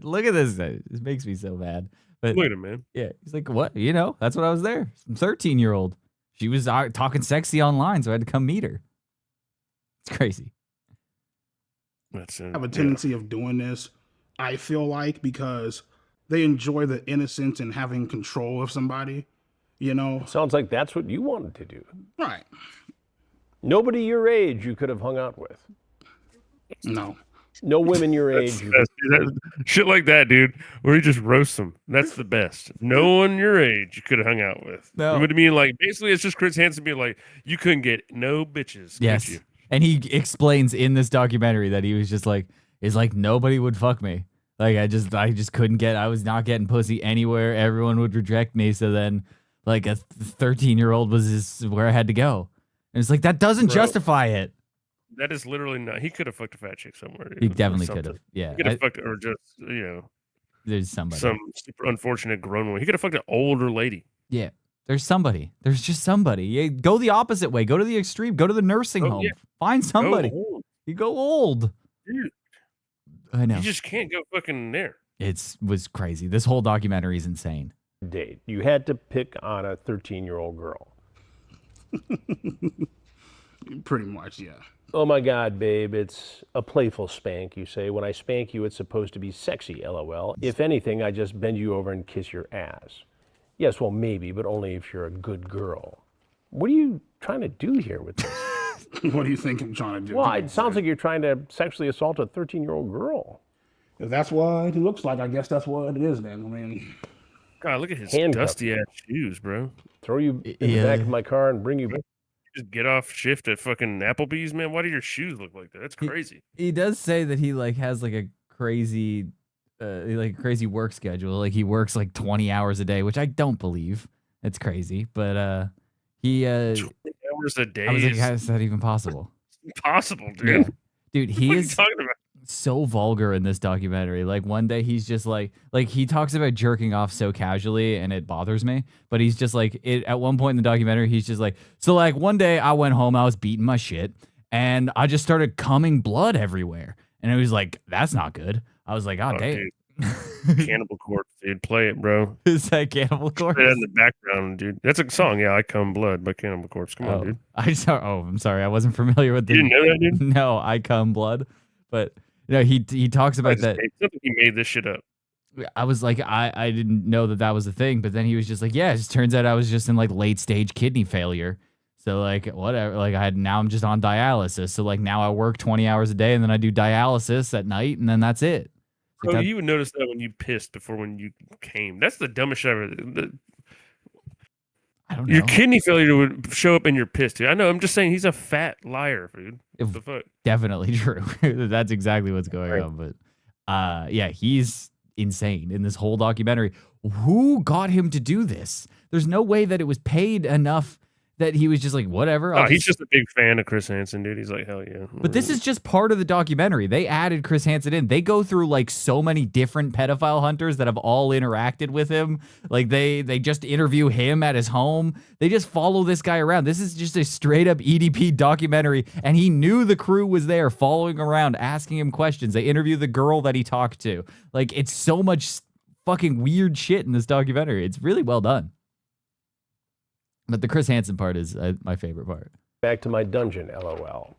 Look at this. This makes me so mad. But Look at him, man. yeah, he's like, what? You know, that's what I was there. Some 13-year-old. She was talking sexy online, so I had to come meet her. It's crazy. That's I have a tendency of doing this, I feel like, because they enjoy the innocence and having control of somebody, you know? Sounds like that's what you wanted to do. Right. Nobody your age you could have hung out with. No. No women your age. Shit like that, dude, where you just roast them. That's the best. No one your age you could have hung out with. No. It would mean like basically it's just Chris Hansen being like, you couldn't get no bitches. Could Yes. you? And he explains in this documentary that he was just like, it's like nobody would fuck me. Like I just couldn't get, I was not getting pussy anywhere. Everyone would reject me. So then like a 13-year-old was where I had to go. And it's like, that doesn't justify it. That is literally not. He could have fucked a fat chick somewhere. Dude, He definitely could have. Yeah. He could have fucked, or just There's somebody. some super unfortunate grown woman. He could have fucked an older lady. Yeah. There's somebody. There's just somebody. Yeah, go the opposite way. Go to the extreme. Go to the nursing home. Yeah. Find somebody. Go old. You go old. Dude, I know. you just can't go fucking there. It was crazy. This whole documentary is insane. Date. You had to pick on a 13-year-old girl. Pretty much, yeah. Oh my God, babe, it's a playful spank, you say. When I spank you, it's supposed to be sexy, LOL. If anything, I just bend you over and kiss your ass. Yes, well, maybe, but only if you're a good girl. What are you trying to do here with this? What do you think I'm trying to do? Well, it sounds like you're trying to sexually assault a 13-year-old girl. If that's what it looks like, I guess that's what it is then. I mean, God, look at his Handcuff. dusty ass shoes, bro. Throw you in the back of my car and bring you back. Just get off shift at fucking Applebee's, man. Why do your shoes look like that? That's crazy. He does say that he like has like a crazy work schedule. Like he works like 20 hours a day, which I don't believe. It's crazy, but he 20 hours a day. I was like, how is that even possible? Impossible, dude. Yeah. Dude, he What are you is talking about? so vulgar in this documentary. Like one day he's just like he talks about jerking off so casually and it bothers me, but he's just like at one point in the documentary he's just like, so like one day I went home, I was beating my shit and I just started coming blood everywhere. And it was like, that's not good. I was like, oh damn. Cannibal Corpse, dude. Play it, bro. Is that Cannibal Corpse? Play that in the background, dude. That's a song. Yeah, I Come Blood by Cannibal Corpse. Come on, dude. I'm sorry. I wasn't familiar with the. You didn't know that, dude? No, I Come Blood. But you know, he talks about that. He made this shit up. I was like, I didn't know that was a thing. But then he was just like, yeah, it just turns out I was just in like late stage kidney failure. So like whatever, like now I'm just on dialysis. So like now I work 20 hours a day and then I do dialysis at night and then that's it. Bro, you would notice that when you pissed before when you came. That's the dumbest shit ever. I don't know. Your kidney failure would show up in your piss, dude. I know. I'm just saying he's a fat liar, dude. What the fuck? Definitely true. That's exactly what's going on. But yeah, he's insane in this whole documentary. Who got him to do this? There's no way that it was paid enough that he was just like, whatever. He's just a big fan of Chris Hansen, dude. He's like, hell yeah. But this is just part of the documentary. They added Chris Hansen in. They go through like so many different pedophile hunters that have all interacted with him. Like they just interview him at his home. They just follow this guy around. This is just a straight up EDP documentary. And he knew the crew was there following around, asking him questions. They interview the girl that he talked to. Like it's so much fucking weird shit in this documentary. It's really well done. But the Chris Hansen part is my favorite part. Back to my dungeon, LOL.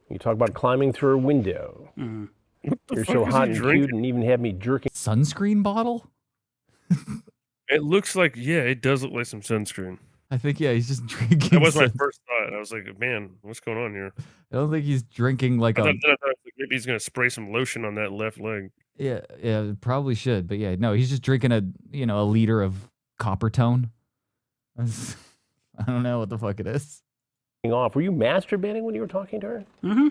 You talk about climbing through a window. You're so hot and cute and even have me jerking. Sunscreen bottle? It looks like, yeah, it does look like some sunscreen. I think, yeah, he's just drinking. That was my first thought. I was like, man, what's going on here? I don't think he's drinking like I thought maybe he's going to spray some lotion on that left leg. Yeah, probably should. But yeah, no, he's just drinking a liter of copper tone. I don't know what the fuck it is. Off. Were you masturbating when you were talking to her? Mm-hmm.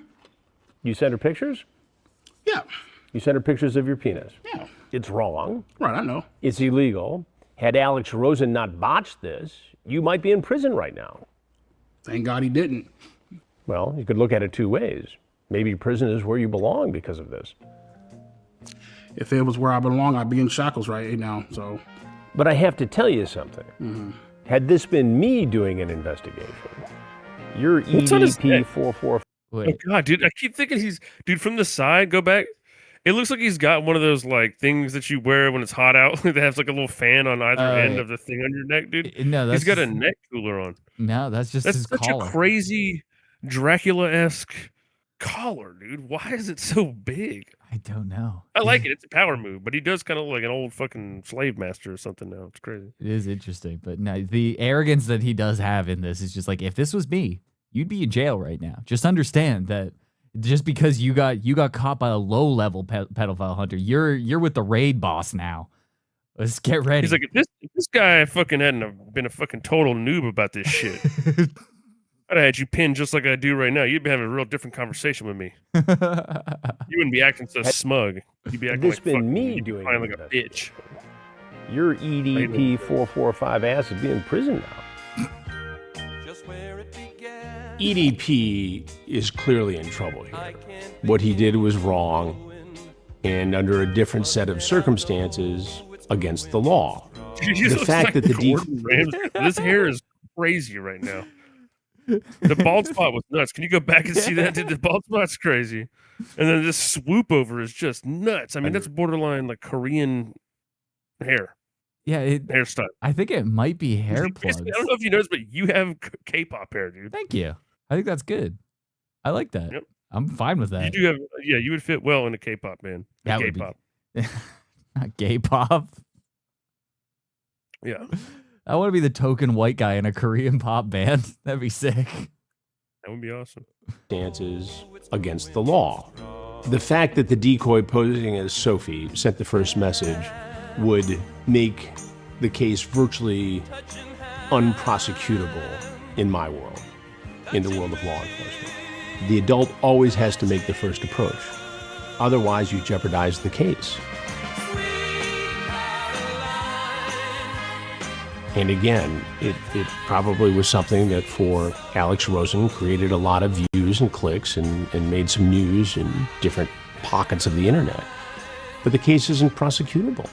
You sent her pictures? Yeah. You sent her pictures of your penis? Yeah. It's wrong. Right, I know. It's illegal. Had Alex Rosen not botched this, you might be in prison right now. Thank God he didn't. Well, you could look at it two ways. Maybe prison is where you belong because of this. If it was where I belong, I'd be in shackles right now. So, but I have to tell you something. Had this been me doing an investigation, your EDP445. Oh God, dude! I keep thinking dude from the side. Go back. It looks like he's got one of those like things that you wear when it's hot out that has like a little fan on either end of the thing on your neck, dude. No, he's got a neck cooler on. No, that's just his such collar. a crazy Dracula-esque collar, dude. Why is it so big? I don't know. I like it. It's a power move, but he does kind of look like an old fucking slave master or something now. It's crazy. It is interesting, but no, the arrogance that he does have in this is just like, if this was me, you'd be in jail right now. Just understand that just because you got caught by a low-level pedophile hunter, you're with the raid boss now. Let's get ready. He's like, if this guy fucking hadn't been a fucking total noob about this shit, I'd have had you pinned just like I do right now. You'd be having a real different conversation with me. You wouldn't be acting so smug. You'd be acting like been me doing like a bitch. Your EDP445 ass would be in prison now. EDP is clearly in trouble here. What he did was wrong, and under a different set of circumstances, against the law. The fact that this hair is crazy right now. The bald spot was nuts. Can you go back and see that? Dude, the bald spot's crazy. And then this swoop over is just nuts. I mean, that's borderline like Korean hair. Yeah, hairstyle. I think it might be hair plugs. I don't know if you noticed, but you have K-pop hair, dude. Thank you. I think that's good. I like that. Yep. I'm fine with that. You do have, you would fit well in a K-pop band. That would be not gay pop. Yeah. I want to be the token white guy in a Korean pop band. That'd be sick. That would be awesome. Stances against the law. The fact that the decoy posing as Sophie sent the first message would make the case virtually unprosecutable in my world, in the world of law enforcement. The adult always has to make the first approach. Otherwise, you jeopardize the case. And again, it probably was something that for Alex Rosen created a lot of views and clicks and made some news in different pockets of the internet. But the case isn't prosecutable.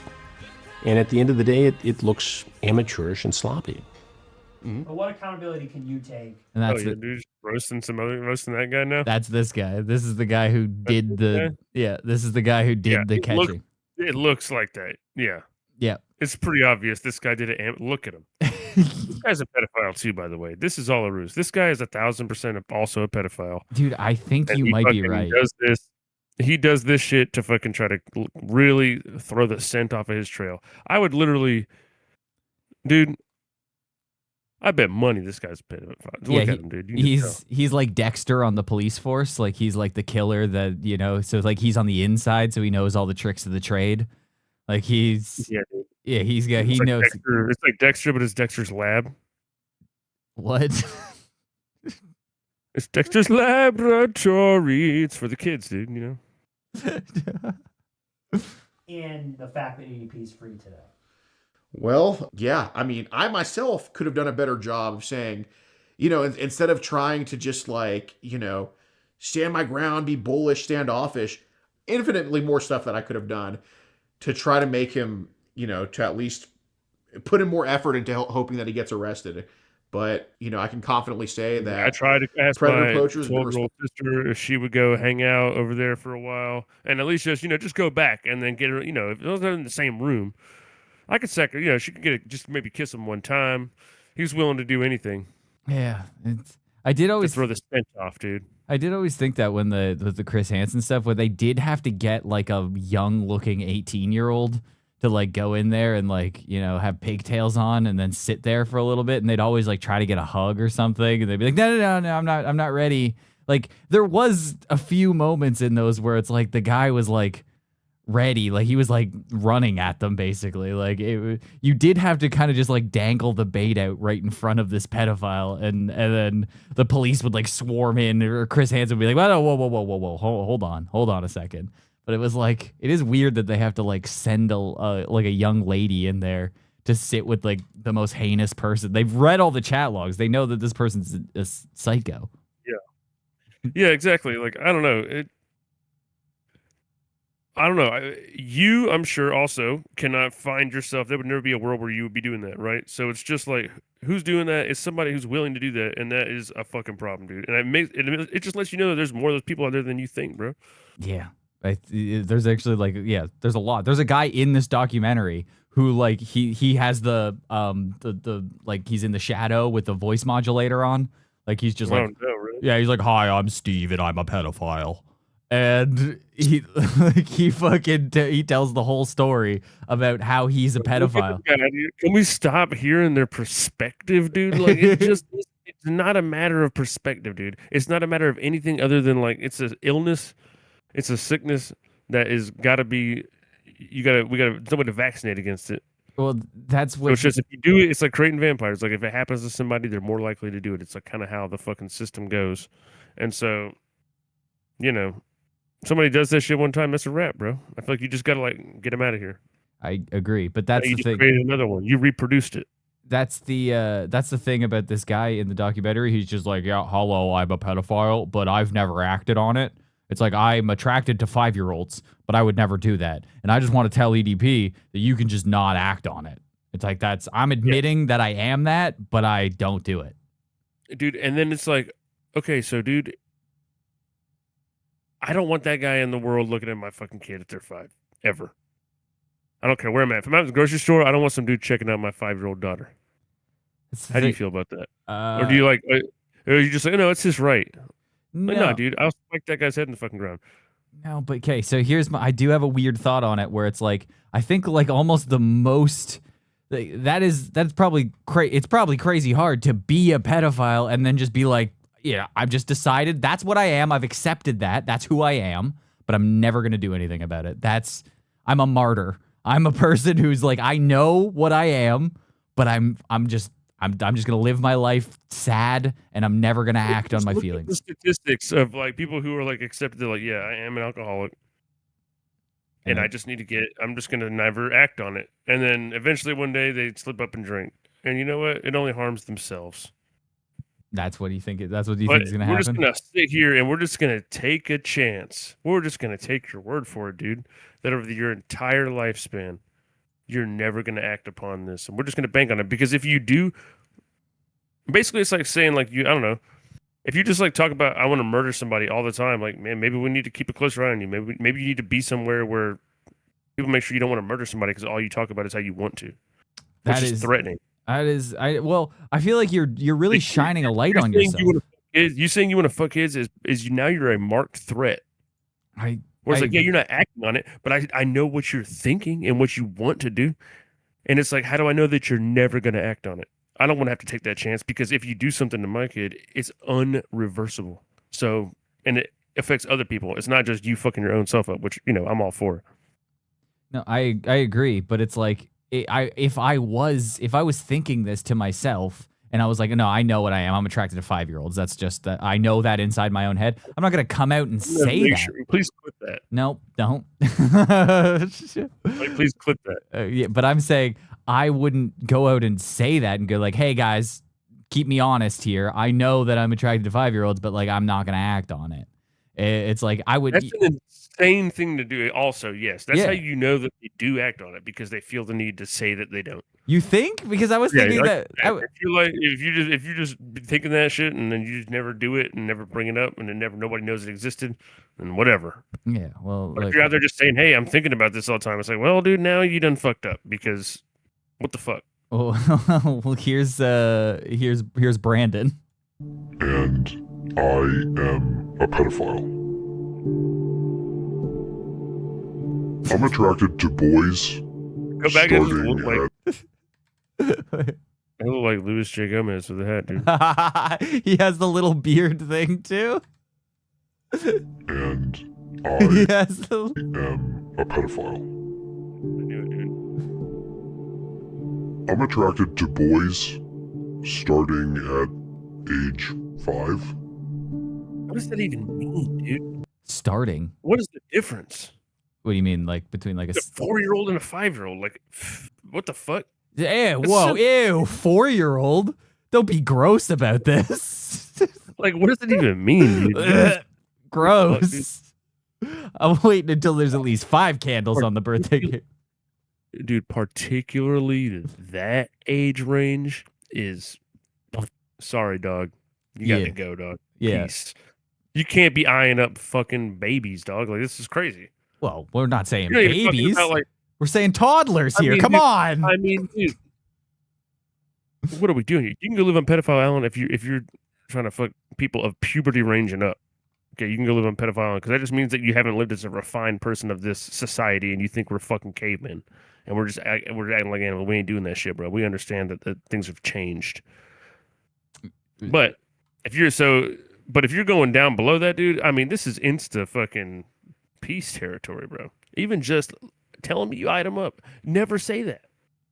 And at the end of the day, it looks amateurish and sloppy. But what accountability can you take? And that's dude, roasting that guy now. That's this guy. This is the guy who did this is the guy who did the catching. It looks like that. Yeah. Yeah. It's pretty obvious this guy did it. Look at him. This guy's a pedophile too, by the way. This is all a ruse. This guy is 1,000% also a pedophile. Dude, I think you might be right. He does this shit to fucking try to really throw the scent off of his trail. I would literally, dude, I bet money this guy's a pedophile. Look at him, dude. He's like Dexter on the police force. Like he's like the killer that, so like he's on the inside, so he knows all the tricks of the trade. Like he knows. Dexter, it's like Dexter, but it's Dexter's lab. What? It's Dexter's laboratory. It's for the kids, dude, And the fact that EDP is free today. Well, yeah. I mean, I myself could have done a better job of saying, instead of trying to just stand my ground, be bullish, standoffish, infinitely more stuff that I could have done to try to make him, to at least put in more effort into hoping that he gets arrested. But, I can confidently say that I tried to ask Predator my Poachers 12-year-old sister if she would go hang out over there for a while and at least just go back and then get her, if it wasn't in the same room, I could sack her, she could just maybe kiss him one time. He was willing to do anything. Yeah. I did always throw the stench off, dude. I did always think that when the Chris Hanson stuff, where they did have to get like a young looking 18-year-old to like go in there and like, have pigtails on and then sit there for a little bit. And they'd always like try to get a hug or something. And they'd be like, no, I'm not ready. Like there was a few moments in those where it's like the guy was like ready. Like he was like running at them basically. Like you did have to kind of just like dangle the bait out right in front of this pedophile. And then the police would like swarm in, or Chris Hanson would be like, whoa, hold on a second. But it was like, it is weird that they have to like send a young lady in there to sit with like the most heinous person. They've read all the chat logs. They know that this person's a psycho. Yeah. Yeah, exactly. Like, I don't know. I don't know. I'm sure, also cannot find yourself. There would never be a world where you would be doing that, right? So it's just like, who's doing that? It's somebody who's willing to do that, and that is a fucking problem, dude. And it just lets you know that there's more of those people out there than you think, bro. Yeah. There's actually like, yeah, there's a lot. There's a guy in this documentary who like he has the like he's in the shadow with the voice modulator on. Like he's just like, Oh, no, really? yeah, he's like, hi, I'm Steve and I'm a pedophile. And he like he tells the whole story about how he's a pedophile. Can we stop hearing their perspective, dude? Like it's not a matter of perspective, dude. It's not a matter of anything other than like it's an illness, it's a sickness that is gotta be we gotta somebody to vaccinate against it. Well, that's So what it's just if you do it, it's like creating vampires. Like if it happens to somebody, they're more likely to do it. It's like kind of how the fucking system goes. And so, somebody does that shit one time, that's a wrap, bro. I feel like you just gotta like get them out of here. I agree, but that's You the just thing. created another one. You reproduced it. That's the thing about this guy in the documentary. He's just like, yeah, hello, I'm a pedophile, but I've never acted on it. It's like, I'm attracted to 5-year-olds, but I would never do that. And I just want to tell EDP that you can just not act on it. It's like, I'm admitting that I am that, but I don't do it. Dude, and then it's like, okay, so dude, I don't want that guy in the world looking at my fucking kid if they're 5, ever. I don't care where I'm at. If I'm at the grocery store, I don't want some dude checking out my 5-year-old daughter. How do you feel about that? Or do you like, or you just like, no, it's his right? Like, no, dude, I'll spike that guy's head in the fucking ground. No, but okay, so I do have a weird thought on it where it's like, I think like almost the most, that's probably it's probably crazy hard to be a pedophile and then just be like, yeah, I've just decided that's what I am. I've accepted that. That's who I am, but I'm never going to do anything about it. I'm a martyr. I'm a person who's like, I know what I am, but I'm just going to live my life sad, and I'm never going to act on my feelings. The statistics of like people who are like accepted, they're like, yeah, I am an alcoholic, and I just need to I'm just going to never act on it. And then eventually one day they slip up and drink. And you know what? It only harms themselves. That's what you think is going to happen? We're just going to sit here and we're just going to take a chance. We're just going to take your word for it, dude, that over your entire lifespan, you're never going to act upon this. And we're just going to bank on it. Because if you do, basically it's like saying like I don't know, if you just like talk about, I want to murder somebody all the time, like, man, maybe we need to keep a closer eye on you. Maybe you need to be somewhere where people make sure you don't want to murder somebody because all you talk about is how you want to. Which is threatening. Well, I feel like you're really shining a light on yourself. You saying you want to fuck kids is now you're a marked threat. Where it's like, yeah, you're not acting on it, but I know what you're thinking and what you want to do. And it's like, how do I know that you're never going to act on it? I don't want to have to take that chance because if you do something to my kid, it's unreversible. So, and it affects other people. It's not just you fucking your own self up, which, I'm all for. No, I agree, but it's like, if I was thinking this to myself and I was like, no, I know what I am. I'm attracted to 5-year-olds. That's just that I know that inside my own head. I'm not going to come out and say that. Please quit that. No, don't. Please quit that. Yeah, but I'm saying I wouldn't go out and say that and go like, hey guys, keep me honest here. I know that I'm attracted to 5-year-olds, but like, I'm not going to act on it. It's like I would. That's an insane thing to do. Also, yes, that's how you know that they do act on it because they feel the need to say that they don't. You think? Because I was thinking that if you just be thinking that shit and then you just never do it and never bring it up and then nobody knows it existed, then whatever. Yeah, well, but if you're out there just saying, "Hey, I'm thinking about this all the time," it's like, well, dude, now you done fucked up because what the fuck? Well, here's Brandon. And I am a pedophile. I'm attracted to boys. Go back and look at... I look like Louis J. Gomez with a hat, dude. He has the little beard thing too. And I am a pedophile. I knew it, dude. I'm attracted to boys starting at age 5. What does that even mean, dude? Starting? What is the difference? What do you mean, like between like a 4-year-old and a 5-year-old? Like, what the fuck? Ew, whoa, ew, 4-year-old? Don't be gross about this. Like, what does it even mean, dude? Gross. I'm waiting until there's at least 5 candles on the birthday cake. Dude, particularly that age range is sorry, dog. You got to go, dog. Yeah. Peace. You can't be eyeing up fucking babies, dog. Like, this is crazy. Well, we're not saying You're not even talking babies. about, like, We're saying toddlers here. mean, Come dude, on. I mean, dude, what are we doing here? You can go live on Pedophile Island if you're trying to fuck people of puberty ranging up. Okay, you can go live on Pedophile Island because that just means that you haven't lived as a refined person of this society and you think we're fucking cavemen and we're acting like animals. We ain't doing that shit, bro. We understand that things have changed. But if you're going down below that, dude, I mean, this is insta fucking peace territory, bro. Even just telling me you eyed them up, never say that.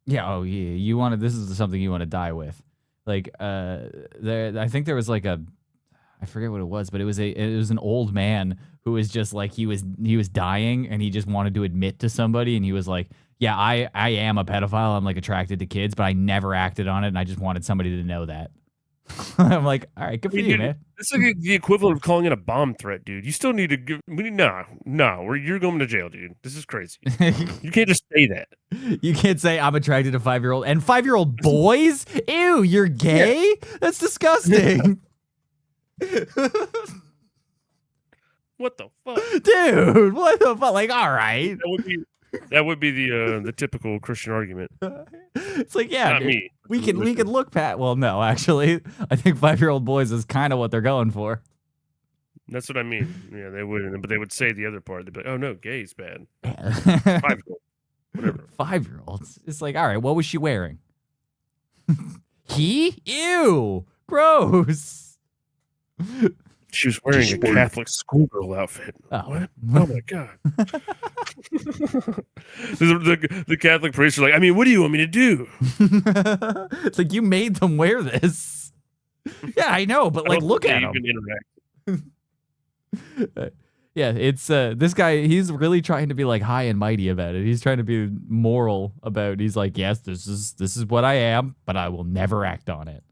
Yeah. Oh, yeah. This is something you want to die with. Like, I think there was like I forget what it was, but it was an old man who was just like he was dying and he just wanted to admit to somebody and he was like, yeah, I am a pedophile. I'm like attracted to kids, but I never acted on it and I just wanted somebody to know that. I'm like, all right, good for you, man. It's like the equivalent of calling it a bomb threat, dude. You still need to give. You're going to jail, dude. This is crazy. You can't just say that. You can't say I'm attracted to 5-year-old and 5-year-old boys. Ew, you're gay? Yeah. That's disgusting. What the fuck, dude? What the fuck? Like, all right. That would be the typical Christian argument. It's like, yeah, not dude, me. We can look past. Well, no, actually, I think 5-year-old boys is kind of what they're going for. That's what I mean. Yeah, they wouldn't, but they would say the other part. They'd be like, "Oh no, gay's bad." 5-year-old, whatever. 5-year-olds. It's like, all right, what was she wearing? Ew, gross. She was wearing a Catholic schoolgirl outfit. Oh. What? Oh my god! the Catholic priests are like, I mean, what do you want me to do? It's like you made them wear this. Yeah, I know, but like, look at them. Yeah, it's this guy. He's really trying to be like high and mighty about it. He's trying to be moral about it. He's like, yes, this is what I am, but I will never act on it.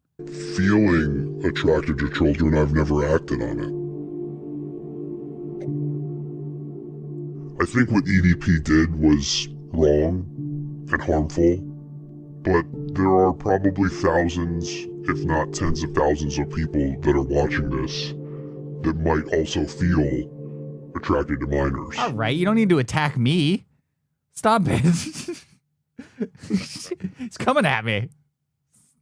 Feeling attracted to children, I've never acted on it. I think what EDP did was wrong and harmful, but there are probably thousands, if not tens of thousands of people that are watching this that might also feel attracted to minors. All right, you don't need to attack me. Stop it. He's coming at me.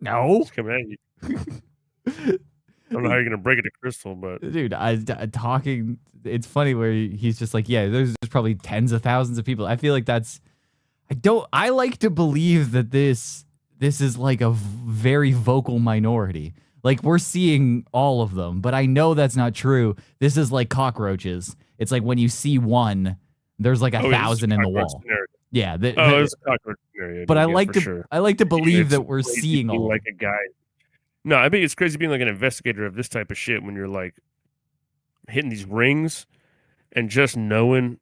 No. He's coming at you. I don't know how you're gonna break it to Crystal, but dude, talking. It's funny where he's just like, yeah, there's probably tens of thousands of people. I feel like I like to believe that this is like a very vocal minority. Like we're seeing all of them, but I know that's not true. This is like cockroaches. It's like when you see one, there's like 1,000 in the wall. Scenario. Yeah. It's a cockroach scenario. But I like to believe that we're seeing all. Like a guy. No, I think it's crazy being like an investigator of this type of shit when you're like hitting these rings and just knowing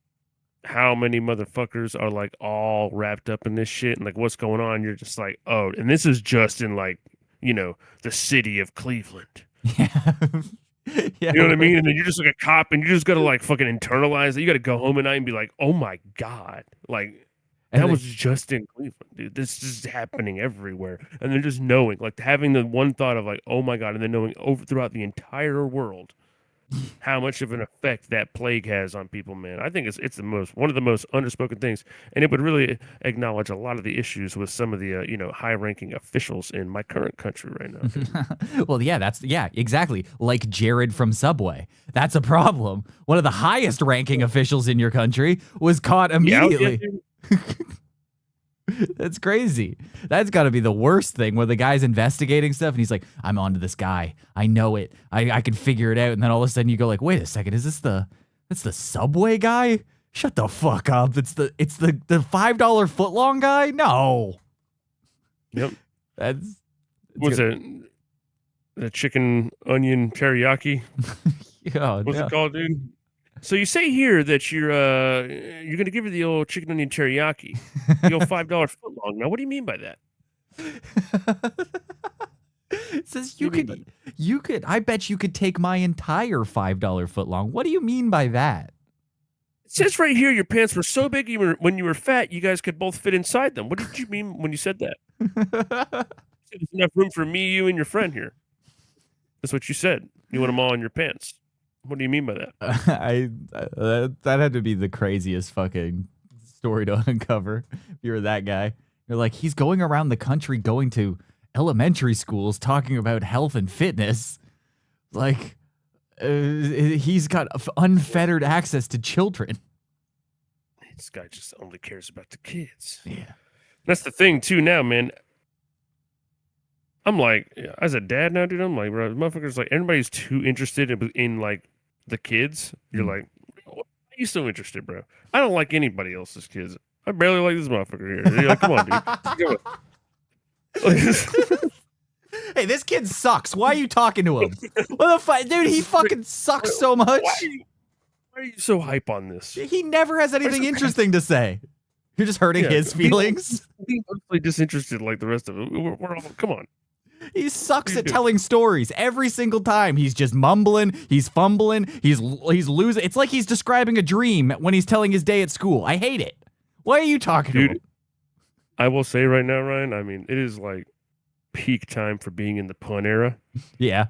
how many motherfuckers are like all wrapped up in this shit and like what's going on. You're just like, oh, and this is just in like, the city of Cleveland. Yeah. You know what I mean? And then you're just like a cop and you just got to like fucking internalize it. You got to go home at night and be like, oh my God. Like, that was just in Cleveland, dude. This is happening everywhere. And then just knowing, like having the one thought of like, oh my God, and then knowing throughout the entire world how much of an effect that plague has on people, man. I think it's one of the most underspoken things. And it would really acknowledge a lot of the issues with some of the high-ranking officials in my current country right now. Well, yeah, exactly. Like Jared from Subway. That's a problem. One of the highest ranking officials in your country was caught immediately. That's crazy. That's got to be the worst thing where the guy's investigating stuff and he's like, I'm onto this guy. I know it. I can figure it out. And then all of a sudden you go like, wait a second, that's the Subway guy? Shut the fuck up. It's the $5 footlong guy? No. Yep. Was it the chicken onion teriyaki? What's it called, dude? So you say here that you're going to give her the old chicken onion teriyaki, the old $5 footlong. Now, what do you mean by that? It says you could. I bet you could take my entire $5 footlong. What do you mean by that? It says right here your pants were so big when you were fat, you guys could both fit inside them. What did you mean when you said that? There's enough room for me, you, and your friend here. That's what you said. You want them all in your pants. What do you mean by that? That had to be the craziest fucking story to uncover. If you were that guy, you're like, he's going around the country, going to elementary schools, talking about health and fitness. Like, he's got unfettered access to children. This guy just only cares about the kids. Yeah, that's the thing too. Now, man, I'm like, as a dad now, dude, I'm like, bro, motherfuckers, like, everybody's too interested in like the kids. You're like, why are you so interested, bro? I don't like anybody else's kids. I barely like this motherfucker here. You're like, come on, dude. Hey, this kid sucks. Why are you talking to him? What the fuck, dude? He fucking sucks so much. Why are you so hype on this? He never has anything interesting to say. You're just hurting his feelings. He's mostly disinterested like the rest of it. We're all, come on. He sucks at telling stories every single time. He's just mumbling. He's fumbling. He's losing. It's like he's describing a dream when he's telling his day at school. I hate it. Why are you talking to him? I will say right now, Ryan, I mean, it is like peak time for being in the pun era. Yeah.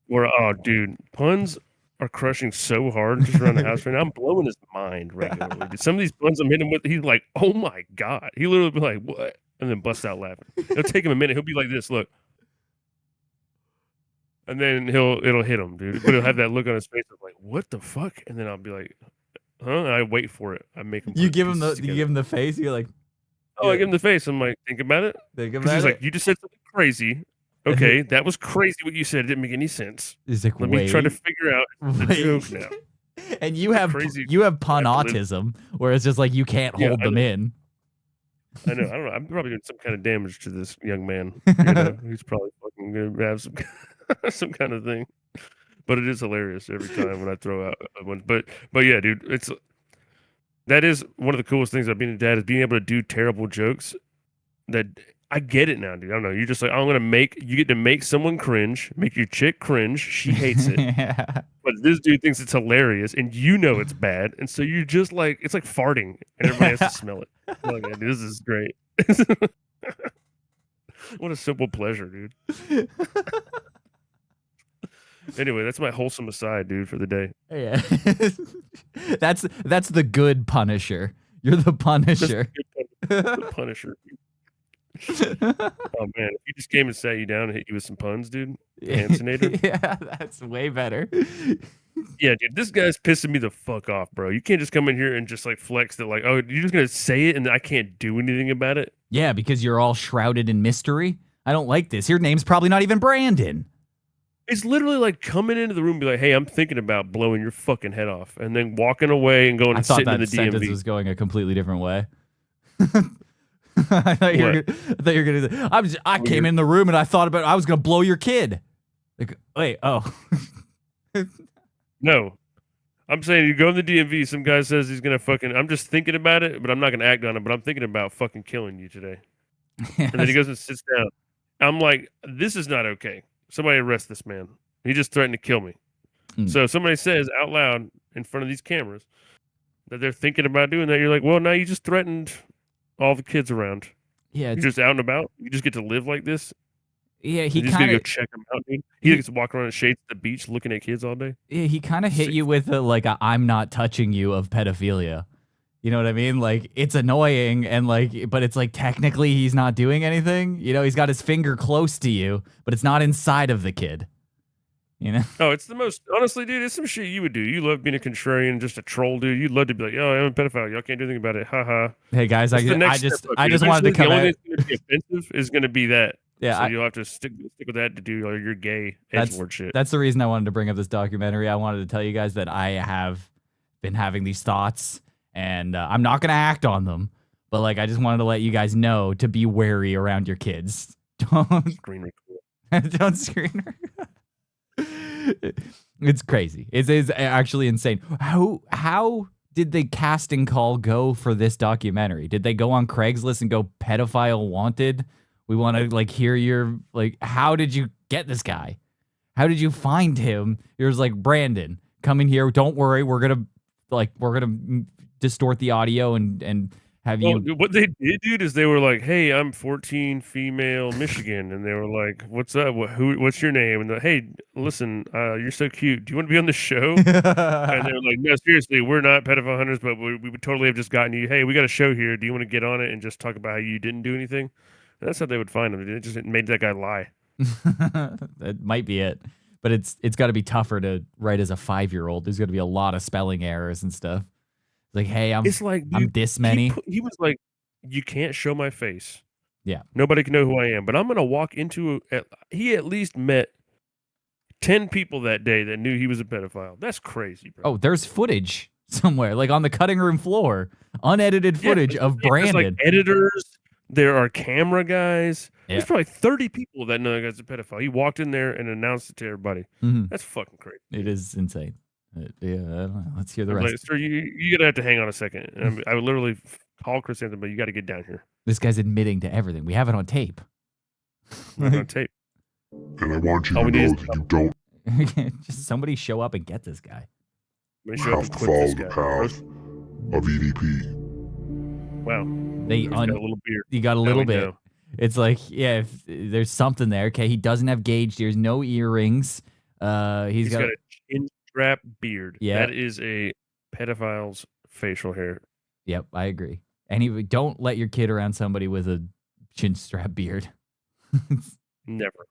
Where, oh, dude, puns are crushing so hard just around the house right now. I'm blowing his mind regularly. Some of these puns I'm hitting him with, he's like, oh my God. He literally be like, what? And then bust out laughing. It'll take him a minute. He'll be like this, look. And then it'll hit him, dude. But he'll have that look on his face of like, what the fuck? And then I'll be like, huh? And I wait for it. I make him. You give him the face. You're like, oh, I give him the face. I'm like, think about it. He's like, you just said something crazy. Okay, that was crazy what you said. It didn't make any sense. He's like, let me try to figure out the joke now. And you have pun autism, where it's just like you can't hold them in. I know. I don't know. I'm probably doing some kind of damage to this young man. You know? He's probably fucking gonna have some kind of thing. But it is hilarious every time when I throw out one. But yeah, dude, that is one of the coolest things about being a dad is being able to do terrible jokes. That I get it now, dude. I don't know. You're just like, you get to make someone cringe, make your chick cringe. She hates it. Yeah. But this dude thinks it's hilarious, and you know it's bad. And so you're just like, it's like farting, and everybody has to smell it. Like, dude, this is great. What a simple pleasure, dude. Anyway, that's my wholesome aside, dude, for the day. Yeah. That's the good Punisher. You're the Punisher. The Punisher. Oh man, if he just came and sat you down and hit you with some puns, dude. Hansonator. Yeah, that's way better. Yeah, dude, this guy's pissing me the fuck off, bro. You can't just come in here and just like flex that, like, oh, you're just gonna say it and I can't do anything about it. Yeah, because you're all shrouded in mystery. I don't like this. Your name's probably not even Brandon. It's literally like coming into the room and be like, hey, I'm thinking about blowing your fucking head off, and then walking away and going and sitting in the DMV. I thought that sentence was going a completely different way. I thought you were gonna say, I came in the room and I thought I was gonna blow your kid. Like, wait, oh. No. I'm saying you go in the DMV, some guy says he's gonna I'm just thinking about it, but I'm not gonna act on it, but I'm thinking about fucking killing you today. Yes. And then he goes and sits down. I'm like, this is not okay. Somebody arrest this man. He just threatened to kill me. So if somebody says out loud in front of these cameras that they're thinking about doing that, you're like, well, now you just threatened all the kids around. Yeah, you're just out and about. You just get to live like this. Yeah, he just gonna go check him out, dude. He gets to walk around in shades at the beach looking at kids all day. Yeah, he kind of hit you with a I'm not touching you of pedophilia. You know what I mean? Like, it's annoying and but it's like technically he's not doing anything. You know, he's got his finger close to you, but it's not inside of the kid. You know? Oh, it's the most, honestly, dude, it's some shit you would do. You love being a contrarian, just a troll, dude. You'd love to be like, oh, I'm a pedophile. Y'all can't do anything about it. Ha ha. Hey guys, I just wanted to come out. The only thing that's going to be offensive is going to be that. Yeah, so you'll have to stick with that to do your gay edgelord shit. That's the reason I wanted to bring up this documentary. I wanted to tell you guys that I have been having these thoughts, and I'm not going to act on them. But I just wanted to let you guys know to be wary around your kids. Don't screen record. Don't screen record. It's crazy. It is actually insane. How did the casting call go for this documentary? Did they go on Craigslist and go pedophile wanted? We want to like hear your like, how did you get this guy? How did you find him? It was like, Brandon, come in here. Don't worry, we're gonna distort the audio and have Well, you. what they did, dude, is they were like, "Hey, I'm 14, female, Michigan," and they were like, "What's up? What's your name?" And hey, listen, you're so cute. Do you want to be on the show? And they were like, "No, seriously, we're not pedophile hunters, but we would totally have just gotten you. Hey, we got a show here. Do you want to get on it and just talk about how you didn't do anything?" And that's how they would find him. It just made that guy lie. That might be it, but it's got to be tougher to write as a 5-year-old. There's going to be a lot of spelling errors and stuff. Like, hey, It's like, I'm dude, this many. he was like, "You can't show my face. Yeah. Nobody can know who I am, but I'm gonna walk into he at least met 10 people that day that knew he was a pedophile. That's crazy, bro. Oh, there's footage somewhere, like on the cutting room floor, unedited footage of There's Brandon. like editors. There are camera guys. Yeah. There's probably 30 people that know that guy's a pedophile. He walked in there and announced it to everybody. Mhm. That's fucking crazy. It is insane. Yeah, I don't know. Let's hear the I'm rest. like, sir, you're gonna have to hang on a second. I would literally call Chris Hanson, but you got to get down here. This guy's admitting to everything. We have it on tape. We're on tape. And I want you All to we need know is that you don't Just somebody show up and get this guy. Let me show up have and to quit follow this the guy. path of EDP. Wow. He's Got a little beard. You got a Now little we bit. know. It's like, yeah, if there's something there. Okay, he doesn't have gauge ears, no earrings. He's Got a chin strap beard. Yeah. That is a pedophile's facial hair. Yep, I agree. And don't let your kid around somebody with a chin strap beard. Never.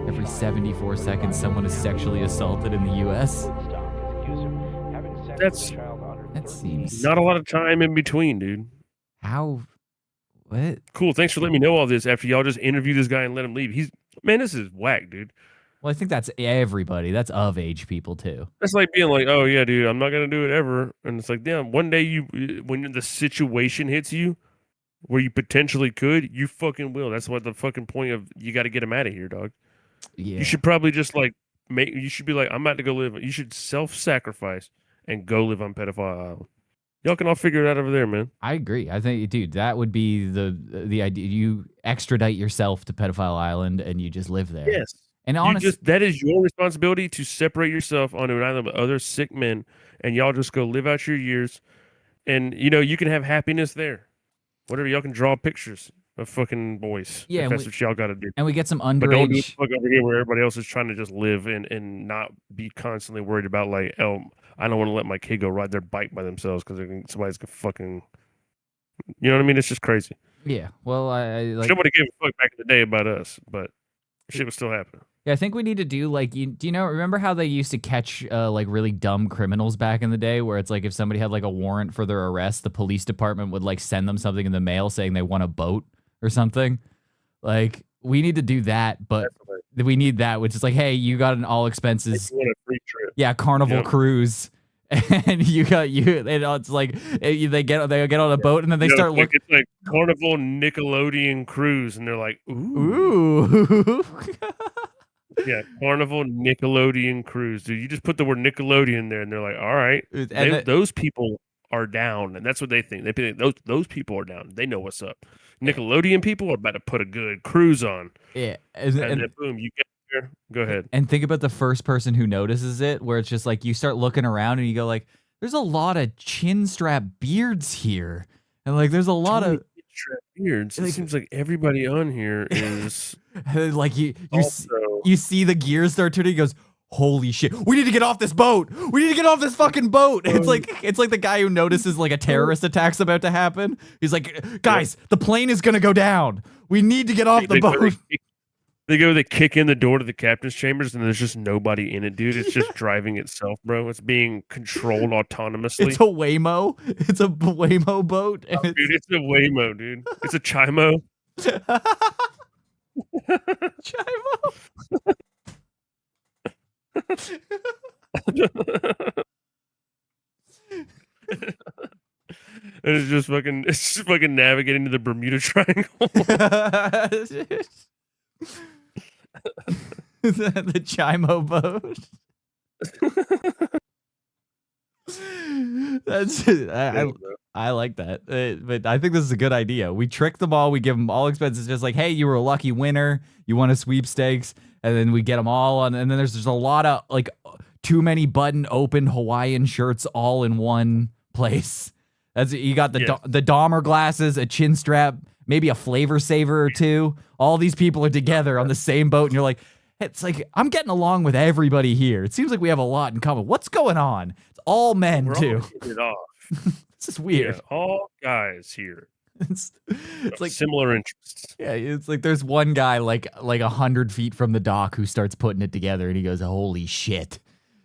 Every 74 seconds, someone is sexually assaulted in the U.S. That seems Not a lot of time in between, dude. how. What? Cool. Thanks for letting me know all this after y'all just interview this guy and let him leave. Man, this is whack, dude. Well, I think that's everybody. That's of age people too. That's like being like, oh yeah, dude, I'm not gonna do it ever. And it's like, damn, one day when the situation hits you where you potentially could, you fucking will. That's what the fucking point of you got to get him out of here, dog. Yeah. You should probably just like you should be like, I'm about to go live. You should self-sacrifice and go live on Pedophile Island. Y'all can all figure it out over there, man. I agree. I think, dude, that would be the idea. You extradite yourself to Pedophile Island and you just live there. Yes. And honestly, that is your responsibility to separate yourself onto an island with other sick men, and y'all just go live out your years. And you can have happiness there. Whatever, y'all can draw pictures of fucking boys. Yeah, if that's what y'all got to do. and we get some But don't do the underage. fuck over here where everybody else is trying to just live and not be constantly worried about like, oh, I don't want to let my kid go ride their bike by themselves because somebody's gonna fucking, you know what I mean? It's just crazy. Yeah. Well, I like. Nobody gave a fuck back in the day about us, but shit was still happening. Yeah, I think we need to do like remember how they used to catch like really dumb criminals back in the day where it's like if somebody had like a warrant for their arrest, the police department would like send them something in the mail saying they want a boat or something. Like we need to do that, but we need that, which is like, hey, you got an all expenses. You want a free trip. Yeah, Carnival cruise. And it's like they get on a boat and then they start looking. It's like Carnival Nickelodeon cruise, and they're like, ooh. Ooh. Yeah, Carnival Nickelodeon cruise, dude. You just put the word Nickelodeon there, and they're like, all right. Those people are down, and that's what they think. They think those people are down. They know what's up. Nickelodeon people are about to put a good cruise on. Yeah, and then boom, you get there. Go ahead. And think about the first person who notices it, where it's just like you start looking around and you go like, "There's a lot of chin strap beards here," and like there's a lot of chin strap beards. It seems like everybody on here is like you see the gears start turning. He goes, "Holy shit, we need to get off this boat! We need to get off this fucking boat!" It's like the guy who notices like a terrorist attack's about to happen. He's like, "Guys, the plane is gonna go down. We need to get off the boat." They kick in the door to the captain's chambers, and there's just nobody in it, dude. It's just driving itself, bro. It's being controlled autonomously. It's a Waymo. It's a Waymo boat. Oh, dude, it's a Waymo, dude. It's a Chomo. Chomo. And it's just fucking navigating to the Bermuda Triangle. The Chomo boat. That's I like that. But I think this is a good idea. We trick them all. We give them all expenses. Just like, hey, you were a lucky winner. You won a sweepstakes. And then we get them all on. And then there's just a lot of like too many button open Hawaiian shirts all in one place. That's you got the the Dahmer glasses, a chin strap, maybe a flavor saver or two. All these people are together on the same boat. And you're like, it's like, I'm getting along with everybody here. It seems like we have a lot in common. What's going on? It's all men, We're too. all hitting it off. This is weird. Yeah, all guys here. It's like similar interests. Yeah, it's like there's one guy like 100 feet from the dock who starts putting it together and he goes, holy shit,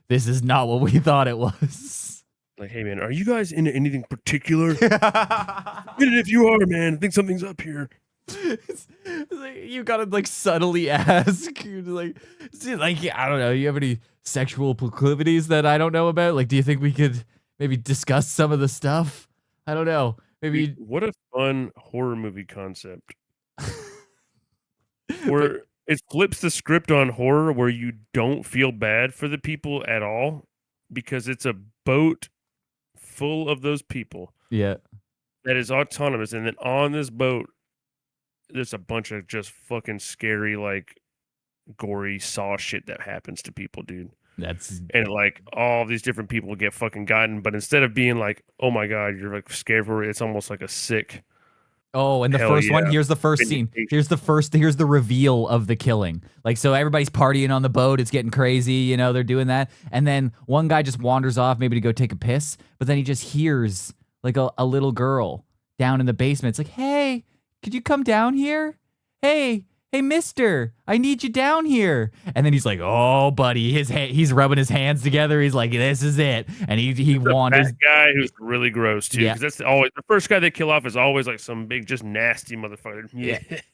this is not what we thought it was. Like, hey, man, are you guys into anything particular? Even if you are, man, I think something's up here. It's like, you gotta like subtly ask, like, I don't know, you have any sexual proclivities that I don't know about? Like, do you think we could maybe discuss some of the stuff? I don't know. Maybe. What a fun horror movie concept. Where it flips the script on horror where you don't feel bad for the people at all because it's a boat full of those people. Yeah. That is autonomous. And then on this boat, there's a bunch of just fucking scary, like, gory saw shit that happens to people, dude. And like all these different people get fucking gotten, but instead of being like, oh my god, you're like scared for it, it's almost like a sick. Oh, and the first one, here's the first scene. Here's the reveal of the killing. Like, so everybody's partying on the boat, it's getting crazy, you know, they're doing that. And then one guy just wanders off maybe to go take a piss, but then he just hears like a little girl down in the basement. It's like, hey, could you come down here? Hey, mister, I need you down here. And then he's like, oh, buddy, he's rubbing his hands together. He's like, this is it. And he wanders. That guy who's really gross, too. Because that's always the first guy they kill off is always like some big, just nasty motherfucker.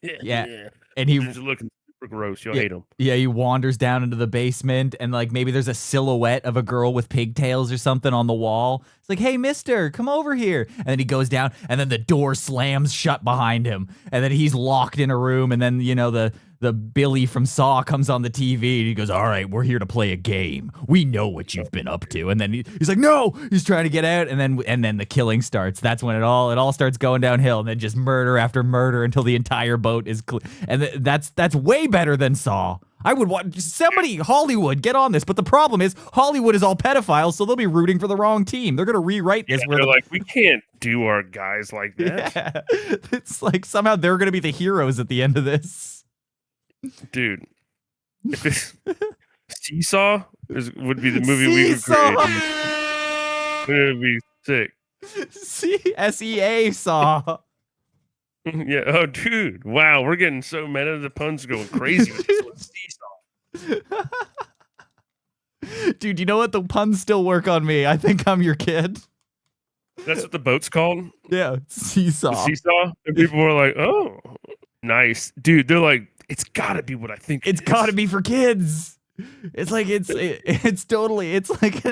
Yeah. And he's looking super gross. You'll hate him. Yeah, he wanders down into the basement and like maybe there's a silhouette of a girl with pigtails or something on the wall. It's like, hey, mister, come over here. And then he goes down and then the door slams shut behind him. And then he's locked in a room. And then, you know, the Billy from Saw comes on the TV and he goes, all right, we're here to play a game. We know what you've been up to. And then he's like, no, he's trying to get out. And then the killing starts. That's when it all starts going downhill. And then just murder after murder until the entire boat is clear. And that's way better than Saw. I would want somebody, Hollywood, get on this. But the problem is Hollywood is all pedophiles, so they'll be rooting for the wrong team. They're going to rewrite this. They're like, we can't do our guys like that. Yeah. It's like somehow they're going to be the heroes at the end of this. Dude, if it's Seesaw would be the movie we would create. It would be sick. SEA Saw. Yeah. Oh, dude. Wow. We're getting so meta. The puns going crazy with this one. Seesaw. Dude, you know what? The puns still work on me. I think I'm your kid. That's what the boat's called? Yeah. Seesaw. Seesaw? And people were like, oh, nice. Dude, they're like, it's gotta be what I think. It's gotta be for kids. It's like it's totally. It's like.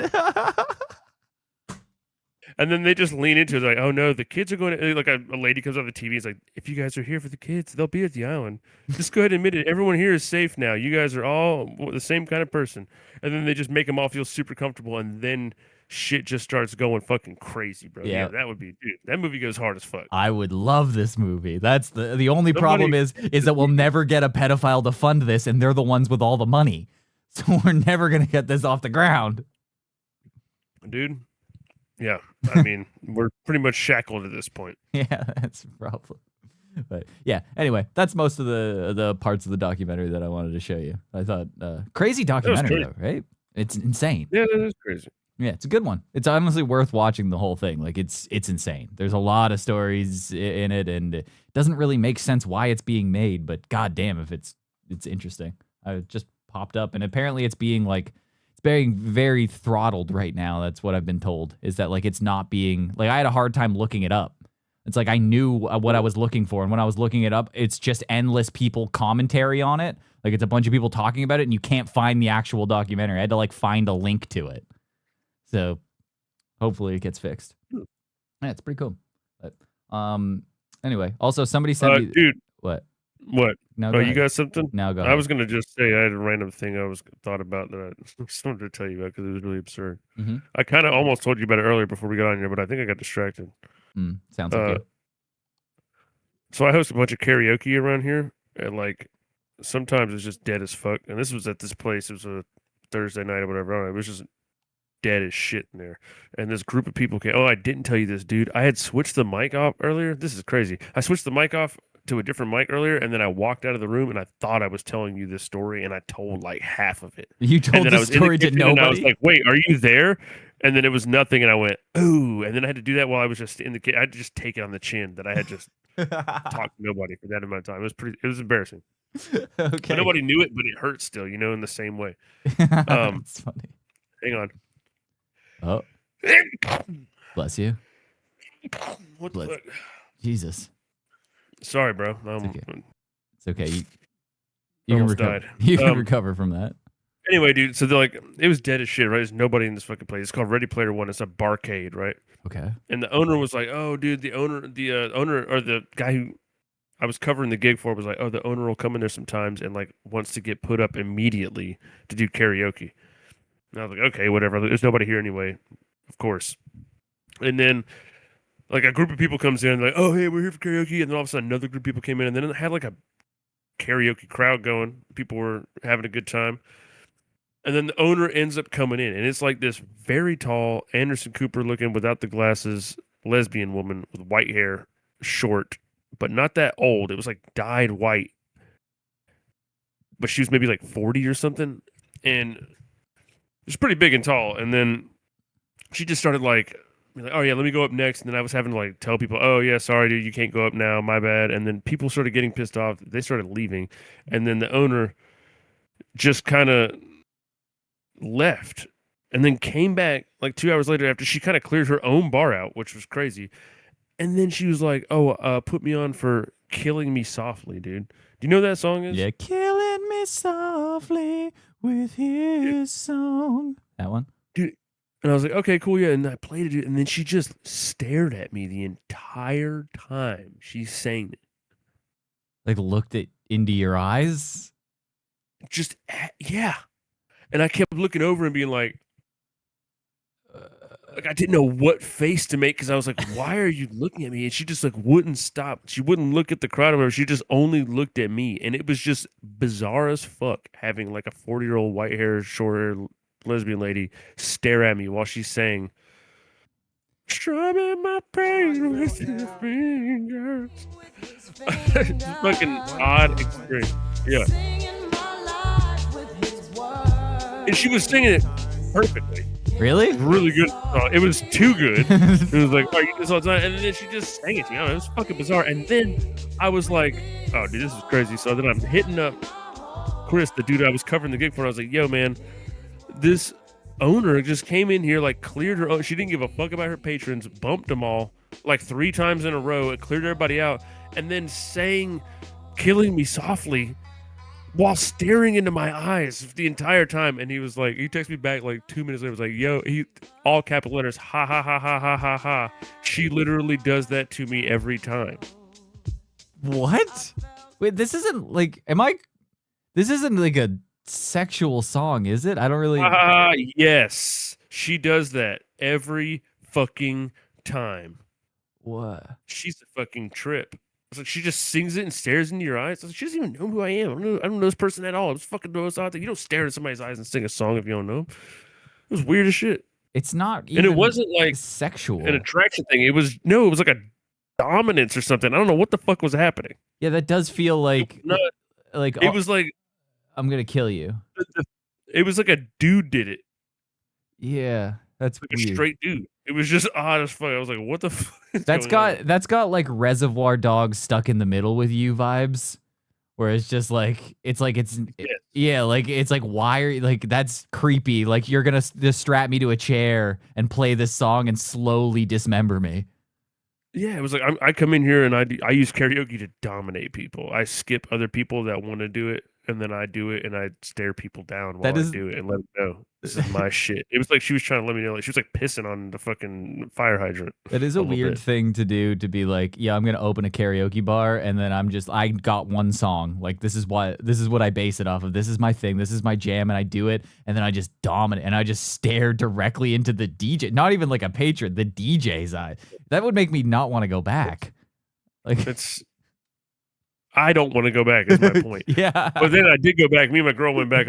And then they just lean into it, like, oh no, the kids are going to. Like a lady comes on the TV, is like, if you guys are here for the kids, they'll be at the island. Just go ahead and admit it. Everyone here is safe now. You guys are all the same kind of person. And then they just make them all feel super comfortable, and then shit just starts going fucking crazy, bro. Yeah, that would be, dude. That movie goes hard as fuck. I would love this movie. That's the only problem is that we'll never get a pedophile to fund this, and they're the ones with all the money. So we're never gonna get this off the ground, dude. Yeah, I mean, we're pretty much shackled at this point. Yeah, that's a problem. But yeah, anyway, that's most of the parts of the documentary that I wanted to show you. I thought crazy documentary, though, right? It's insane. Yeah, that is crazy. Yeah, it's a good one. It's honestly worth watching the whole thing. Like it's insane. There's a lot of stories in it, and it doesn't really make sense why it's being made. But goddamn, if it's interesting. I just popped up, and apparently it's being like. Being very throttled right now. That's what I've been told, is that like it's not being like I had a hard time looking it up. It's like I knew what I was looking for, and when I was looking it up, it's just endless people commentary on it. Like it's a bunch of people talking about it, and you can't find the actual documentary. I had to like find a link to it. So hopefully it gets fixed. Yeah, it's pretty cool. But anyway, also somebody sent me dude. What? What? No, Oh, go you ahead. got something? No, go I ahead. was gonna just say I had a random thing I was thought about that I just wanted to tell you about because it was really absurd. Mm-hmm. I kind of almost told you about it earlier before we got on here, but I think I got distracted. Sounds like you. So I host a bunch of karaoke around here, and like sometimes it's just dead as fuck. And this was at this place. It was a Thursday night or whatever. I don't know. It was just dead as shit in there. And this group of people came. Oh, I didn't tell you this, dude. I had switched the mic off earlier. This is crazy. I switched the mic off to a different mic earlier, and then I walked out of the room, and I thought I was telling you this story, and I told like half of it. You And told then the I was in the story to kitchen, and I was nobody. like, "Wait, are you there?" And then it was nothing, and I went, "Ooh!" And then I had to do that while I was just in the kitchen. I had to just take it on the chin that I had just talked to nobody for that amount of time. It was embarrassing. But Okay. nobody knew it, but it hurt still, in the same way. That's funny. Hang on. Oh, bless you. What the Bless- fuck? Jesus. Sorry, bro. It's okay. You can Almost recover. died. You can recover from that. Anyway, dude, so they're like, it was dead as shit, right? There's nobody in this fucking place. It's called Ready Player One. It's a barcade, right? Okay. And the owner was like, "Oh, dude, the owner or the guy who I was covering the gig for was like, oh, the owner will come in there sometimes and like wants to get put up immediately to do karaoke." And I was like, okay, whatever. There's nobody here anyway, of course. And then like a group of people comes in, like, oh, hey, we're here for karaoke. And then all of a sudden another group of people came in, and then it had like a karaoke crowd going. People were having a good time. And then the owner ends up coming in, and it's like this very tall, Anderson Cooper looking, without the glasses, lesbian woman with white hair, short, but not that old. It was like dyed white. But she was maybe like 40 or something. And she's pretty big and tall. And then she just started like, oh yeah, let me go up next. And then I was having to like tell people, oh yeah, sorry dude, you can't go up now, my bad. And then people started getting pissed off. They started leaving. And then the owner just kind of left and then came back like 2 hours later after she kind of cleared her own bar out, which was crazy. And then she was like, oh, put me on for Killing Me Softly, dude. Do you know what that song is? Yeah, killing me softly with his song. That one? Dude. And I was like, okay, cool, yeah. And I played it, and then she just stared at me the entire time she sang it. Like looked into your eyes? Just, yeah. And I kept looking over and being like I didn't know what face to make because I was like, why are you looking at me? And she just like wouldn't stop. She wouldn't look at the crowd or whatever. She just only looked at me. And it was just bizarre as fuck having like a 40-year-old white hair, short hair lesbian lady stare at me while she sang Strumming My Pain with Your Fingers. It's a fucking odd experience. Yeah. And she was singing it perfectly. Really? Really good. It was too good. It was like, oh, you do this all the time. And then she just sang it to me. I don't know, it was fucking bizarre. And then I was like, oh, dude, this is crazy. So then I'm hitting up Chris, the dude I was covering the gig for. And I was like, yo, man, this owner just came in here, like cleared her own. She didn't give a fuck about her patrons, bumped them all like 3 times in a row. It cleared everybody out. And then sang Killing Me Softly while staring into my eyes the entire time. And he was like, he texted me back like 2 minutes later, was like, yo, he all capital letters, ha ha ha ha ha ha ha. She literally does that to me every time. What? Wait, this isn't like, this isn't like a sexual song, is it? I don't really. Yes. She does that every fucking time. What? She's a fucking trip. It's like she just sings it and stares into your eyes. Like, she doesn't even know who I am. I don't know this person at all. I just fucking know this out there. You don't stare into somebody's eyes and sing a song if you don't know. It was weird as shit. It's not even. And it wasn't like sexual. an attraction thing. It was like a dominance or something. I don't know what the fuck was happening. Yeah, that does feel like it was like I'm gonna kill you. It was like a dude did it. Yeah, that's like weird. A straight dude. It was just odd as fuck. I was like, what the fuck? That's got like Reservoir Dogs stuck in the middle with you vibes, where it's just like it's like why are you, like that's creepy. Like you're gonna just strap me to a chair and play this song and slowly dismember me. Yeah, it was like I come in here and I use karaoke to dominate people. I skip other people that want to do it, and then I do it, and I stare people down while That I is- do it and let them know this is my shit. It was like she was trying to let me know, like she was like pissing on the fucking fire hydrant. It is a little weird bit. thing to do, to be like, yeah, I'm gonna open a karaoke bar, and then I got one song. Like this is what I base it off of. This is my thing. This is my jam, and I do it, and then I just dominate, and I just stare directly into the DJ. Not even like a patron, the DJ's eye. That would make me not want to go back. Like I don't want to go back. Is my point. Yeah. But then I did go back. Me and my girl went back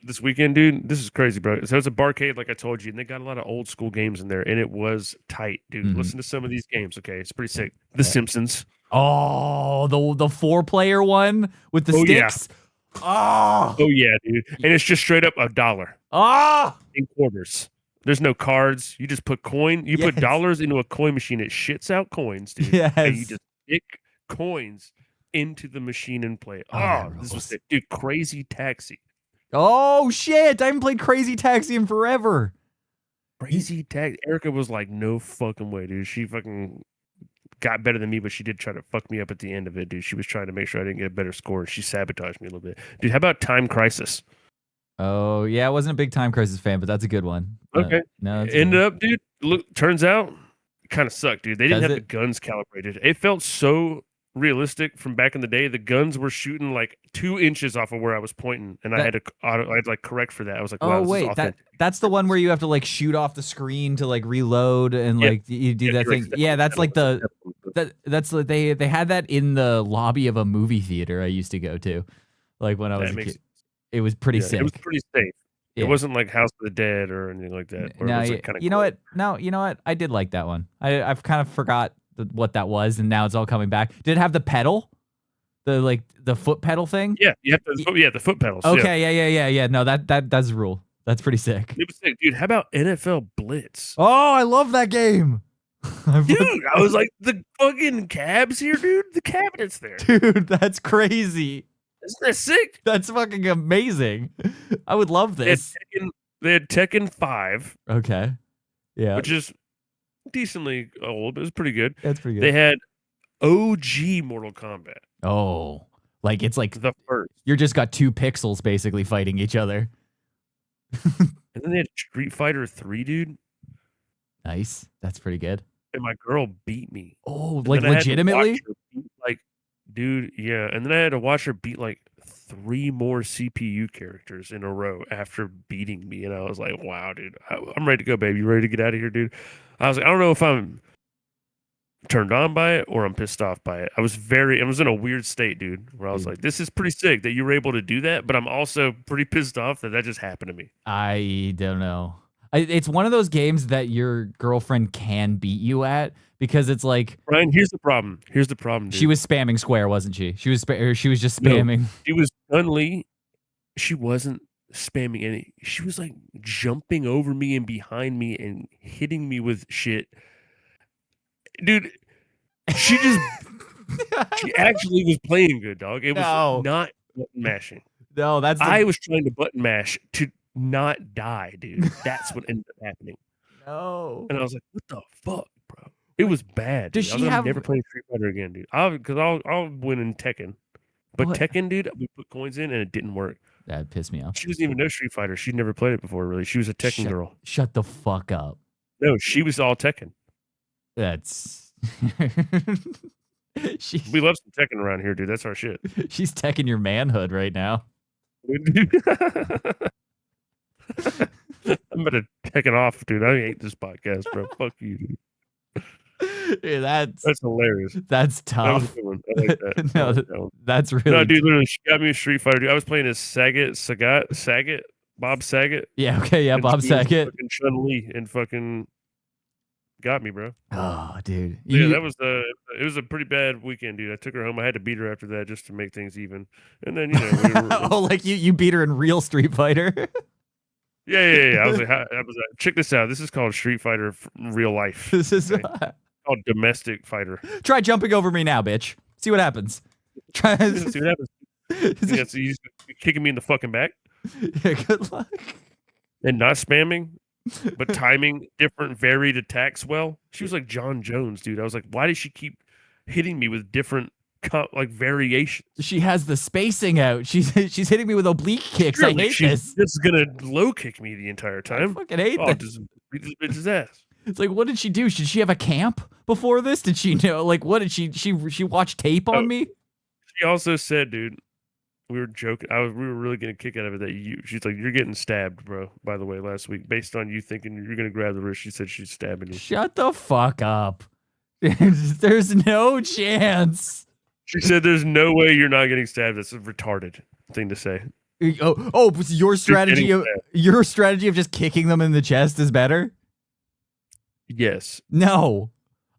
this weekend, dude. This is crazy, bro. So it's a barcade, like I told you, and they got a lot of old school games in there, and it was tight, dude. Mhm. Listen to some of these games, okay? It's pretty sick. The Simpsons. Oh, the 4-player one with the Oh, yeah. sticks. Oh. Oh yeah, dude. And it's just straight up $1 Oh. in quarters. There's no cards. You just put coin. You put Yes. dollars into a coin machine. It shits out coins, dude. Yes. And you just stick coins into the machine and play. Oh, that Oh, this rules. was it. Dude, Crazy Taxi. Oh shit! I haven't played Crazy Taxi in forever. Crazy Taxi. Erica was like, no fucking way, dude. She fucking got better than me, but she did try to fuck me up at the end of it, dude. She was trying to make sure I didn't get a better score. She sabotaged me a little bit. Dude, how about Time Crisis? Oh yeah, I wasn't a big Time Crisis fan, but that's a good one. Okay. No, it's Ended good. up, dude. Look, turns out, kind of sucked, dude. They didn't Does have it? the guns calibrated. It felt so realistic from back in the day. The guns were shooting like 2 inches off of where I was pointing, and I had to like correct for that. I was like, wow, Oh this is wait, authentic. that's the one where you have to like shoot off the screen to like reload and Yeah. like you do Yeah, that correct. thing. Yeah, that's like that's like they had that in the lobby of a movie theater I used to go to, like when I was That a makes kid. It was pretty Yeah, sick. it was pretty safe. Yeah. It wasn't like House of the Dead or anything like that. Where No, it was like kind of you know what? No, you know what? I did like that one. I've kind of forgot what that was, and now it's all coming back. Did it have the pedal? The foot pedal thing? Yeah, you have to. Yeah, the foot pedals. Okay, Yeah. yeah. No, that's a rule. That's pretty sick. It was sick, dude. How about NFL Blitz? Oh, I love that game. Dude, I was like, the fucking cabs here, dude. The cabinets there. Dude, that's crazy. Isn't that sick? That's fucking amazing. I would love this. They had Tekken 5, Okay. Yeah. which is decently old, but it was pretty good. That's pretty good. They had OG Mortal Kombat, Oh. Like it's like the first. you're just got 2 pixels basically fighting each other. And then they had Street Fighter 3, dude. Nice. That's pretty good. And my girl beat me. Oh, And like then I had to watch legitimately? her beat, like, dude, yeah. And then I had to watch her beat like 3 more CPU characters in a row after beating me. And I was like, wow, dude, I'm ready to go, baby. You ready to get out of here, dude? I was like, I don't know if I'm turned on by it or I'm pissed off by it. I was in a weird state, dude, where I was like, this is pretty sick that you were able to do that, but I'm also pretty pissed off that just happened to me. I don't know. It's one of those games that your girlfriend can beat you at because it's like Ryan, here's the problem. Dude. she was spamming square, wasn't she? She was just No. spamming. She was Chun-Li. She wasn't spamming any. She was like jumping over me and behind me and hitting me with shit. Dude, she actually was playing good, dog. It was No. not button mashing. No, that's I was trying to button mash to not die, dude. That's what ended up happening. no. And I was like, what the fuck, bro? It was bad. Does dude. I she was like, have- I'm never playing Street Fighter again, dude. Because I'll win in Tekken. But What? Tekken, dude, we put coins in and it didn't work. That pissed me off. She doesn't even know Street Fighter. She'd never played it before, really. She was a Tekken girl. Shut the fuck up. No, she was all Tekken. That's she's We love some Tekken around here, dude. That's our shit. she's teching your manhood right now. I'm about to Tekken off, dude. I hate this podcast, bro. Fuck you, dude. Yeah, That's hilarious. that's That was a tough. good one. I like that. No, I like that one. That's really No, dude, literally, she got me a Street Fighter. Dude. I was playing as Saget, Bob Saget. Yeah, okay, yeah, and Bob she was Saget. fucking Chun-Li and fucking got me, bro. Oh, dude. Yeah, that was it was a pretty bad weekend, dude. I took her home. I had to beat her after that just to make things even. And then, Oh, like you beat her in real Street Fighter. yeah. I was like, check this out. This is called Street Fighter real life. This is Okay. Called domestic fighter. Try jumping over me now, bitch. See what happens. Try See what happens. Yeah, so you just kicking me in the fucking back Yeah, good luck. and not spamming, but timing different varied attacks well. She was like John Jones, dude. I was like, why does she keep hitting me with different like variations. She has the spacing out. She's hitting me with oblique kicks. I hate this. This is gonna low kick me the entire time. I fucking hate Oh, this. just beat this bitch's ass. It's like, what did she do? Did she have a camp before this? Did she know? Like, what did she watch tape on me? She also said, dude, we were joking. We were really getting a kick out of it that she's like, you're getting stabbed, bro. By the way, last week, based on you thinking you're gonna grab the wrist, she said she's stabbing you. Shut the fuck up. There's no chance. She said, "There's no way you're not getting stabbed." That's a retarded thing to say. Oh, your strategy of just kicking them in the chest is better? Yes. No.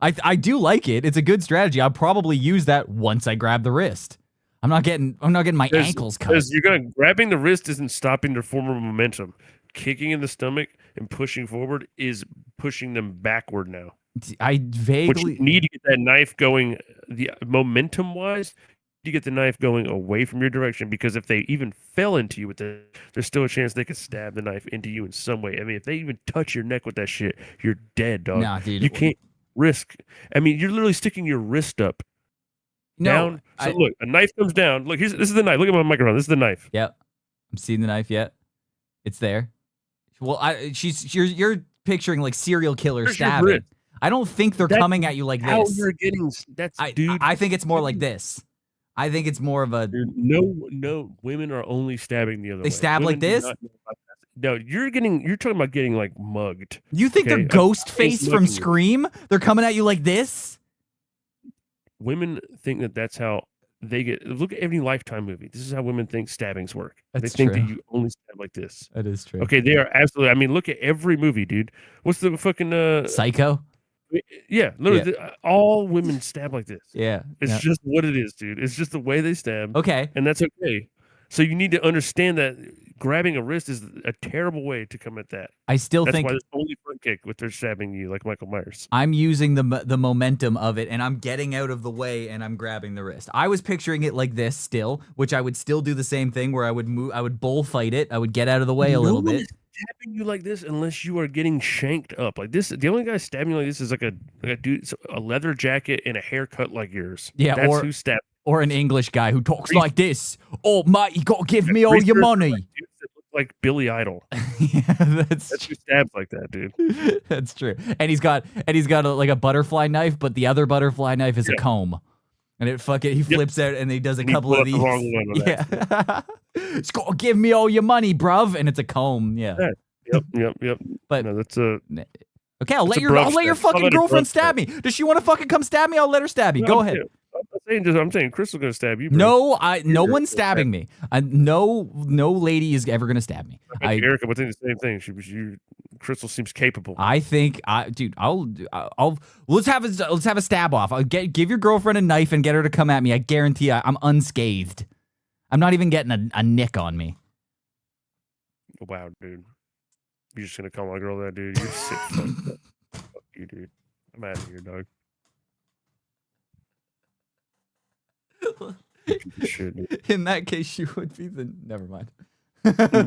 I do like it. It's a good strategy. I'll probably use that once I grab the wrist. I'm not getting my ankles cut. Because grabbing the wrist isn't stopping their form of momentum. Kicking in the stomach and pushing forward is pushing them backward now. I vaguely Which you need to get that knife going. The momentum wise, you get the knife going away from your direction, because if they even fell into you with it, there's still a chance they could stab the knife into you in some way. I mean, if they even touch your neck with that shit, you're dead, dog. Nah, dude. You can't risk. I mean, you're literally sticking your wrist up. Down. So look, a knife comes down. Look, this is the knife. Look at my microphone. This is the knife. Yep. I'm seeing the knife yet. It's there. Well, you're picturing like serial killer Where's your stabbing. wrist? I don't think they're coming at you like How this. you're getting dude. I think it's more like this. I think it's more of a. Dude, no. Women are only stabbing the other way. They stab like this? No, you're talking about getting like mugged. You think they're Ghostface from Scream? They're coming at you like this? Women think that's how they get. Look at every Lifetime movie. This is how women think stabbings work. That's they think true. that you only stab like this. That is true. Okay, they are absolutely. I mean, look at every movie, dude. What's the fucking Psycho? Yeah, literally, all women stab like this. Yeah. It's just what it is, dude. It's just the way they stab. Okay. And that's okay. So you need to understand that grabbing a wrist is a terrible way to come at that. I still That's think why there's only front kick with they're stabbing you like Michael Myers. I'm using the momentum of it, and I'm getting out of the way, and I'm grabbing the wrist. I was picturing it like this still, which I would still do the same thing where I would move, I would bullfight it, I would get out of the way a little bit. Stabbing you like this unless you are getting shanked up like this. The only guy stabbing you like this is like a dude, a leather jacket and a haircut like yours. Yeah, that's who stabbed. Or an English guy who talks like this. Oh, mate, you got to give me all your money. Like Billy Idol. Yeah, that's who stabs like that, dude. That's true. And he's got like a butterfly knife, but the other butterfly knife is a comb. And it he flips out and he does a couple of these. The wrong one yeah. It's got to give me all your money, bruv. And it's a comb. Yeah. Yep. But no, that's a. Okay, I'll let your fucking girlfriend stab me. Does she want to fucking come stab me? I'll let her stab me. Go ahead. I'm saying Crystal's gonna stab you. Bro. No, no one's stabbing me. No lady is ever gonna stab me. Erica would think the same thing. Crystal seems capable. I think, dude, let's have a stab off. I'll give your girlfriend a knife and get her to come at me. I guarantee I'm unscathed. I'm not even getting a nick on me. Wow, dude, you're just gonna call my girl that, dude? You're sick. Fuck you, dude. I'm out of here, dog. In that case, you would be the. Never mind.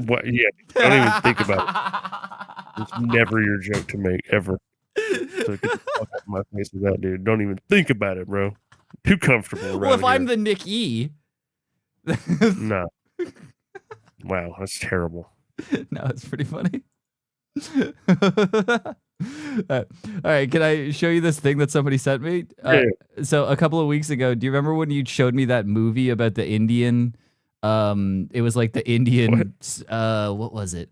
What? Yeah, don't even think about it. It's never your joke to make ever. So get the fuck out of my face with that, dude. Don't even think about it, bro. Too comfortable. Well, if I'm the Nick E. No. Wow, that's terrible. No, it's pretty funny. All right, can I show you this thing that somebody sent me? So a couple of weeks ago, do you remember when you showed me that movie about the Indian? It was like the Indian. What was it?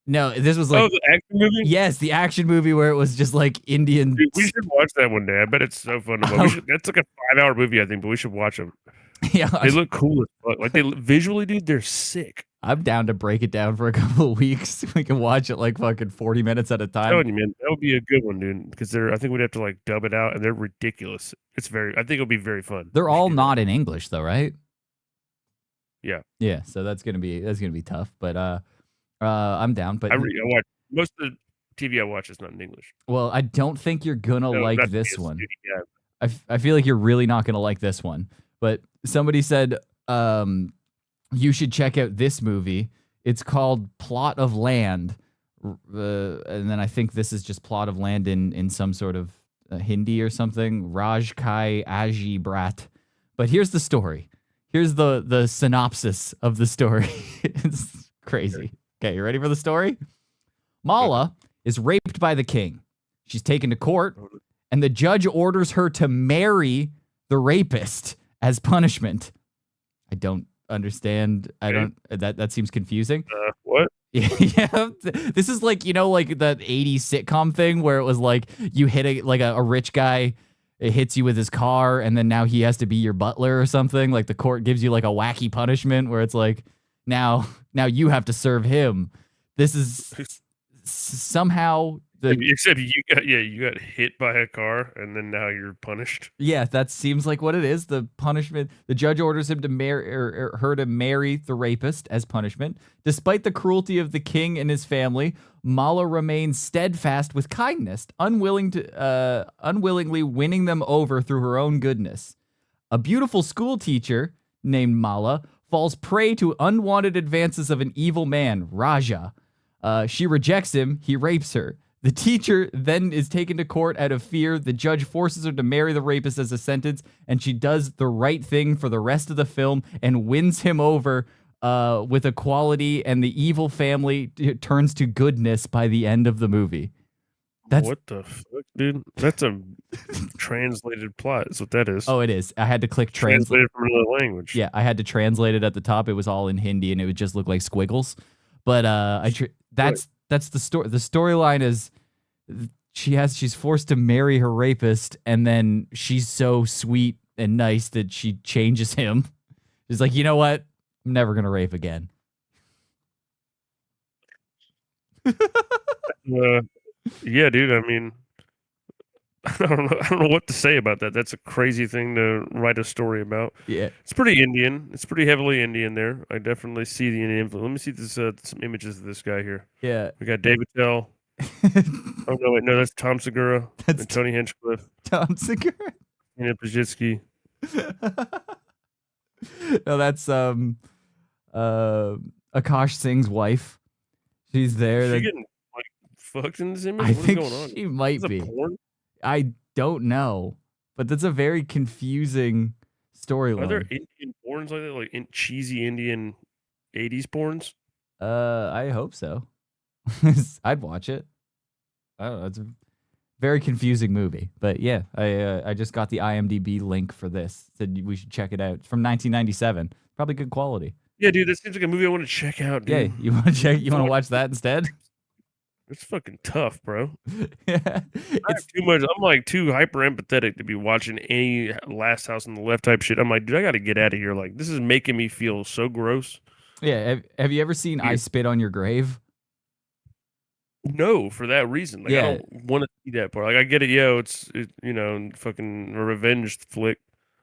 No, this was like the action movie. Yes, the action movie where it was just like Indian. Dude, we should watch that one day. I bet it's so fun to watch. That's like a 5-hour movie, I think, but we should watch them. Yeah, they look cool as fuck. Like they visually, dude, they're sick. I'm down to break it down for a couple of weeks. We can watch it like fucking 40 minutes at a time. I'm telling you, man, that would be a good one, dude. Because I think we'd have to like dub it out, and they're ridiculous. I think it'll be very fun. They're all not in English, though, right? Yeah. Yeah. So that's gonna be tough. But I'm down. But I watch most of the TV I watch is not in English. Well, I don't think you're gonna like this one. Yeah. I feel like you're really not gonna like this one. But somebody said you should check out this movie. It's called Plot of Land, and then I think this is just Plot of Land in some sort of Hindi or something. Raj Kai Aji Brat. But here's the story. Here's the synopsis of the story. It's crazy. Okay, you ready for the story? Mala is raped by the king. She's taken to court, and the judge orders her to marry the rapist as punishment. I don't understand. That seems confusing. What? Yeah, this is like, like that 80s sitcom thing where it was like you hit a rich guy, it hits you with his car, and then now he has to be your butler or something. Like the court gives you like a wacky punishment where it's like now you have to serve him. This is somehow except you got hit by a car and then now you're punished. Yeah, that seems like what it is. The punishment. The judge orders him to marry or her to marry the rapist as punishment. Despite the cruelty of the king and his family, Mala remains steadfast with kindness, unwillingly winning them over through her own goodness. A beautiful school teacher named Mala falls prey to unwanted advances of an evil man, Raja. She rejects him. He rapes her. The teacher then is taken to court out of fear. The judge forces her to marry the rapist as a sentence, and she does the right thing for the rest of the film and wins him over with equality, and the evil family turns to goodness by the end of the movie. What the fuck, dude? That's a translated plot. Is what that is. Oh, it is. I had to click translate from another language. Yeah, I had to translate it at the top. It was all in Hindi, and it would just look like squiggles. But that's the story. The storyline is she's forced to marry her rapist, and then she's so sweet and nice that she changes him. She's like, you know what? I'm never gonna rape again. Yeah, dude. I mean, I don't know what to say about that. That's a crazy thing to write a story about. Yeah, it's pretty Indian. It's pretty heavily Indian there. I definitely see the Indian influence. Let me see this some images of this guy here. Yeah, we got David Tell. Oh no, wait, no, that's Tom Segura and Tony Hinchcliffe. Tom Segura. Nina Pajitsky. No, that's Akash Singh's wife. She's there. Is she getting like fucked in this image? I What's think going on? she might be. Porn? I don't know, but that's a very confusing storyline. Are there Indian porns like that, like cheesy Indian 80s porns? I hope so. I'd watch it. I don't know. It's a very confusing movie, but yeah, I just got the IMDb link for this. Said we should check it out. It's from 1997. Probably good quality. Yeah, dude, that seems like a movie I want to check out, dude. Yeah, you want to check? You want to watch that instead? It's fucking tough, bro. Yeah, I have too much. I'm like too hyper empathetic to be watching any Last House on the Left type shit. I'm like, dude, I got to get out of here. Like, this is making me feel so gross. yeah. Have you ever seen I Spit on Your Grave? No, for that reason. Like, Yeah. I don't want to see that part. Like, I get it. Yo, it's fucking a revenge flick.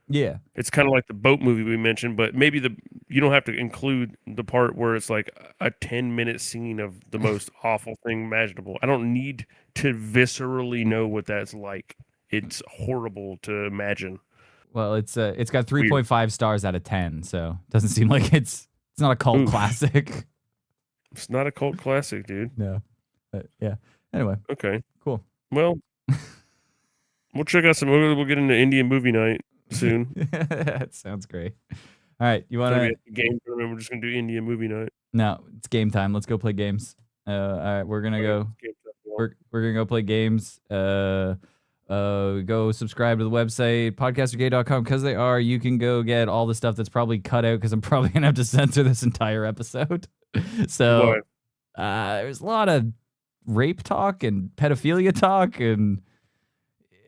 Yeah. It's kind of like the boat movie we mentioned, but maybe you don't have to include the part where it's like a 10-minute scene of the most awful thing imaginable. I don't need to viscerally know what that's like. It's horrible to imagine. Well, it's got 3.5 stars out of 10, so it doesn't seem like it's not a cult classic. It's not a cult classic, dude. No. But yeah. Anyway. Okay. Cool. Well, we'll check out some. We'll get into Indian movie night soon. That sounds great. All right, you want to game tournament? We're just gonna do Indian movie night. No, it's game time. Let's go play games. All right, we're gonna go. We're gonna go play games. Go subscribe to the website podcastergay.com because they are. You can go get all the stuff that's probably cut out because I'm probably gonna have to censor this entire episode. So there's a lot of rape talk and pedophilia talk and.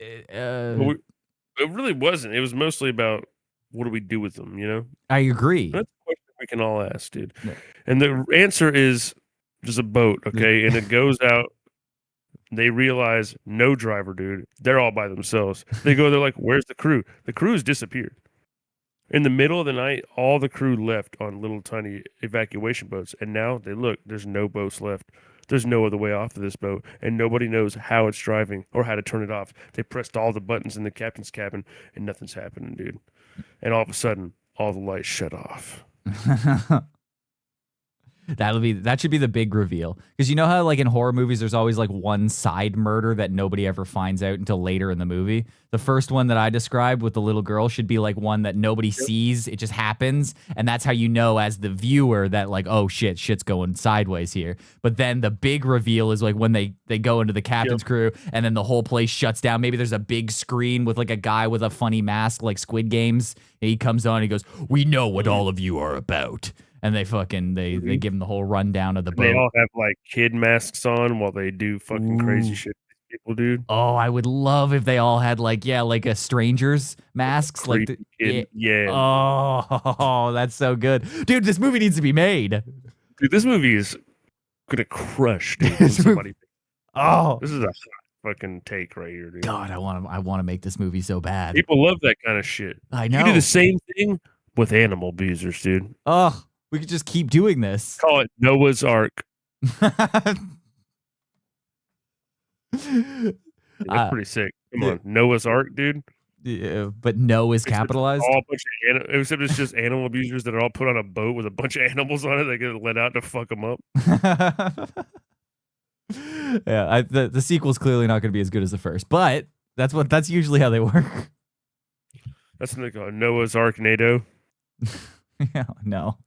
It really wasn't. It was mostly about what do we do with them, you know? I agree. That's a question we can all ask, dude. Yeah. And the answer is just a boat, okay? And it goes out. They realize no driver, dude. They're all by themselves. They're like, where's the crew? The crew's disappeared. In the middle of the night, all the crew left on little tiny evacuation boats. And now they look, there's no boats left. There's no other way off of this boat, and nobody knows how it's driving or how to turn it off. They pressed all the buttons in the captain's cabin, and nothing's happening, dude. And all of a sudden, all the lights shut off. That should be the big reveal. Because you know how like in horror movies there's always like one side murder that nobody ever finds out until later in the movie. The first one that I described with the little girl should be like one that nobody sees. It just happens. And that's how you know as the viewer that like, oh shit's going sideways here. But then the big reveal is like when they go into the captain's crew and then the whole place shuts down. Maybe there's a big screen with like a guy with a funny mask like Squid Games. And he comes on and he goes, "We know what all of you are about." And they give him the whole rundown of the boat. They all have like kid masks on while they do fucking crazy shit people do. Oh, I would love if they all had like a strangers masks. Creepy kid. Yeah. Oh, that's so good. Dude, this movie needs to be made. Dude, this movie is gonna crush, dude. When somebody, this is a hot fucking take right here, dude. God, I want to make this movie so bad. People love that kind of shit. I know. You do the same thing with animal abusers, dude. Oh, we could just keep doing this. Call it Noah's Ark. That's pretty sick. Come on, Noah's Ark, dude. Yeah, but no is capitalized. All a bunch of except it's just animal abusers that are all put on a boat with a bunch of animals on it. They get let out to fuck them up. Yeah, the sequel's clearly not going to be as good as the first, but that's usually how they work. That's what they call Noah's Ark NATO. Yeah, no,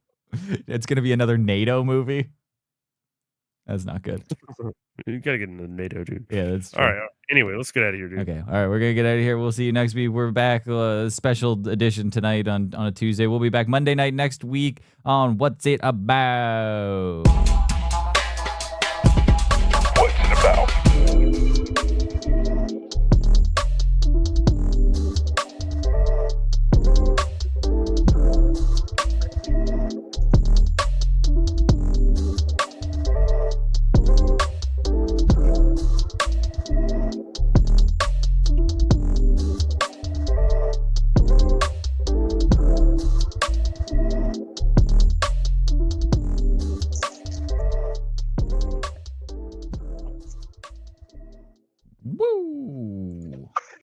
it's going to be another NATO movie. That's not good. You gotta get into NATO, dude. Yeah, that's true. All right. Anyway, let's get out of here, dude. Okay. All right, we're gonna get out of here. We'll see you next week. We're back. Special edition tonight on a Tuesday. We'll be back Monday night next week on What's It About.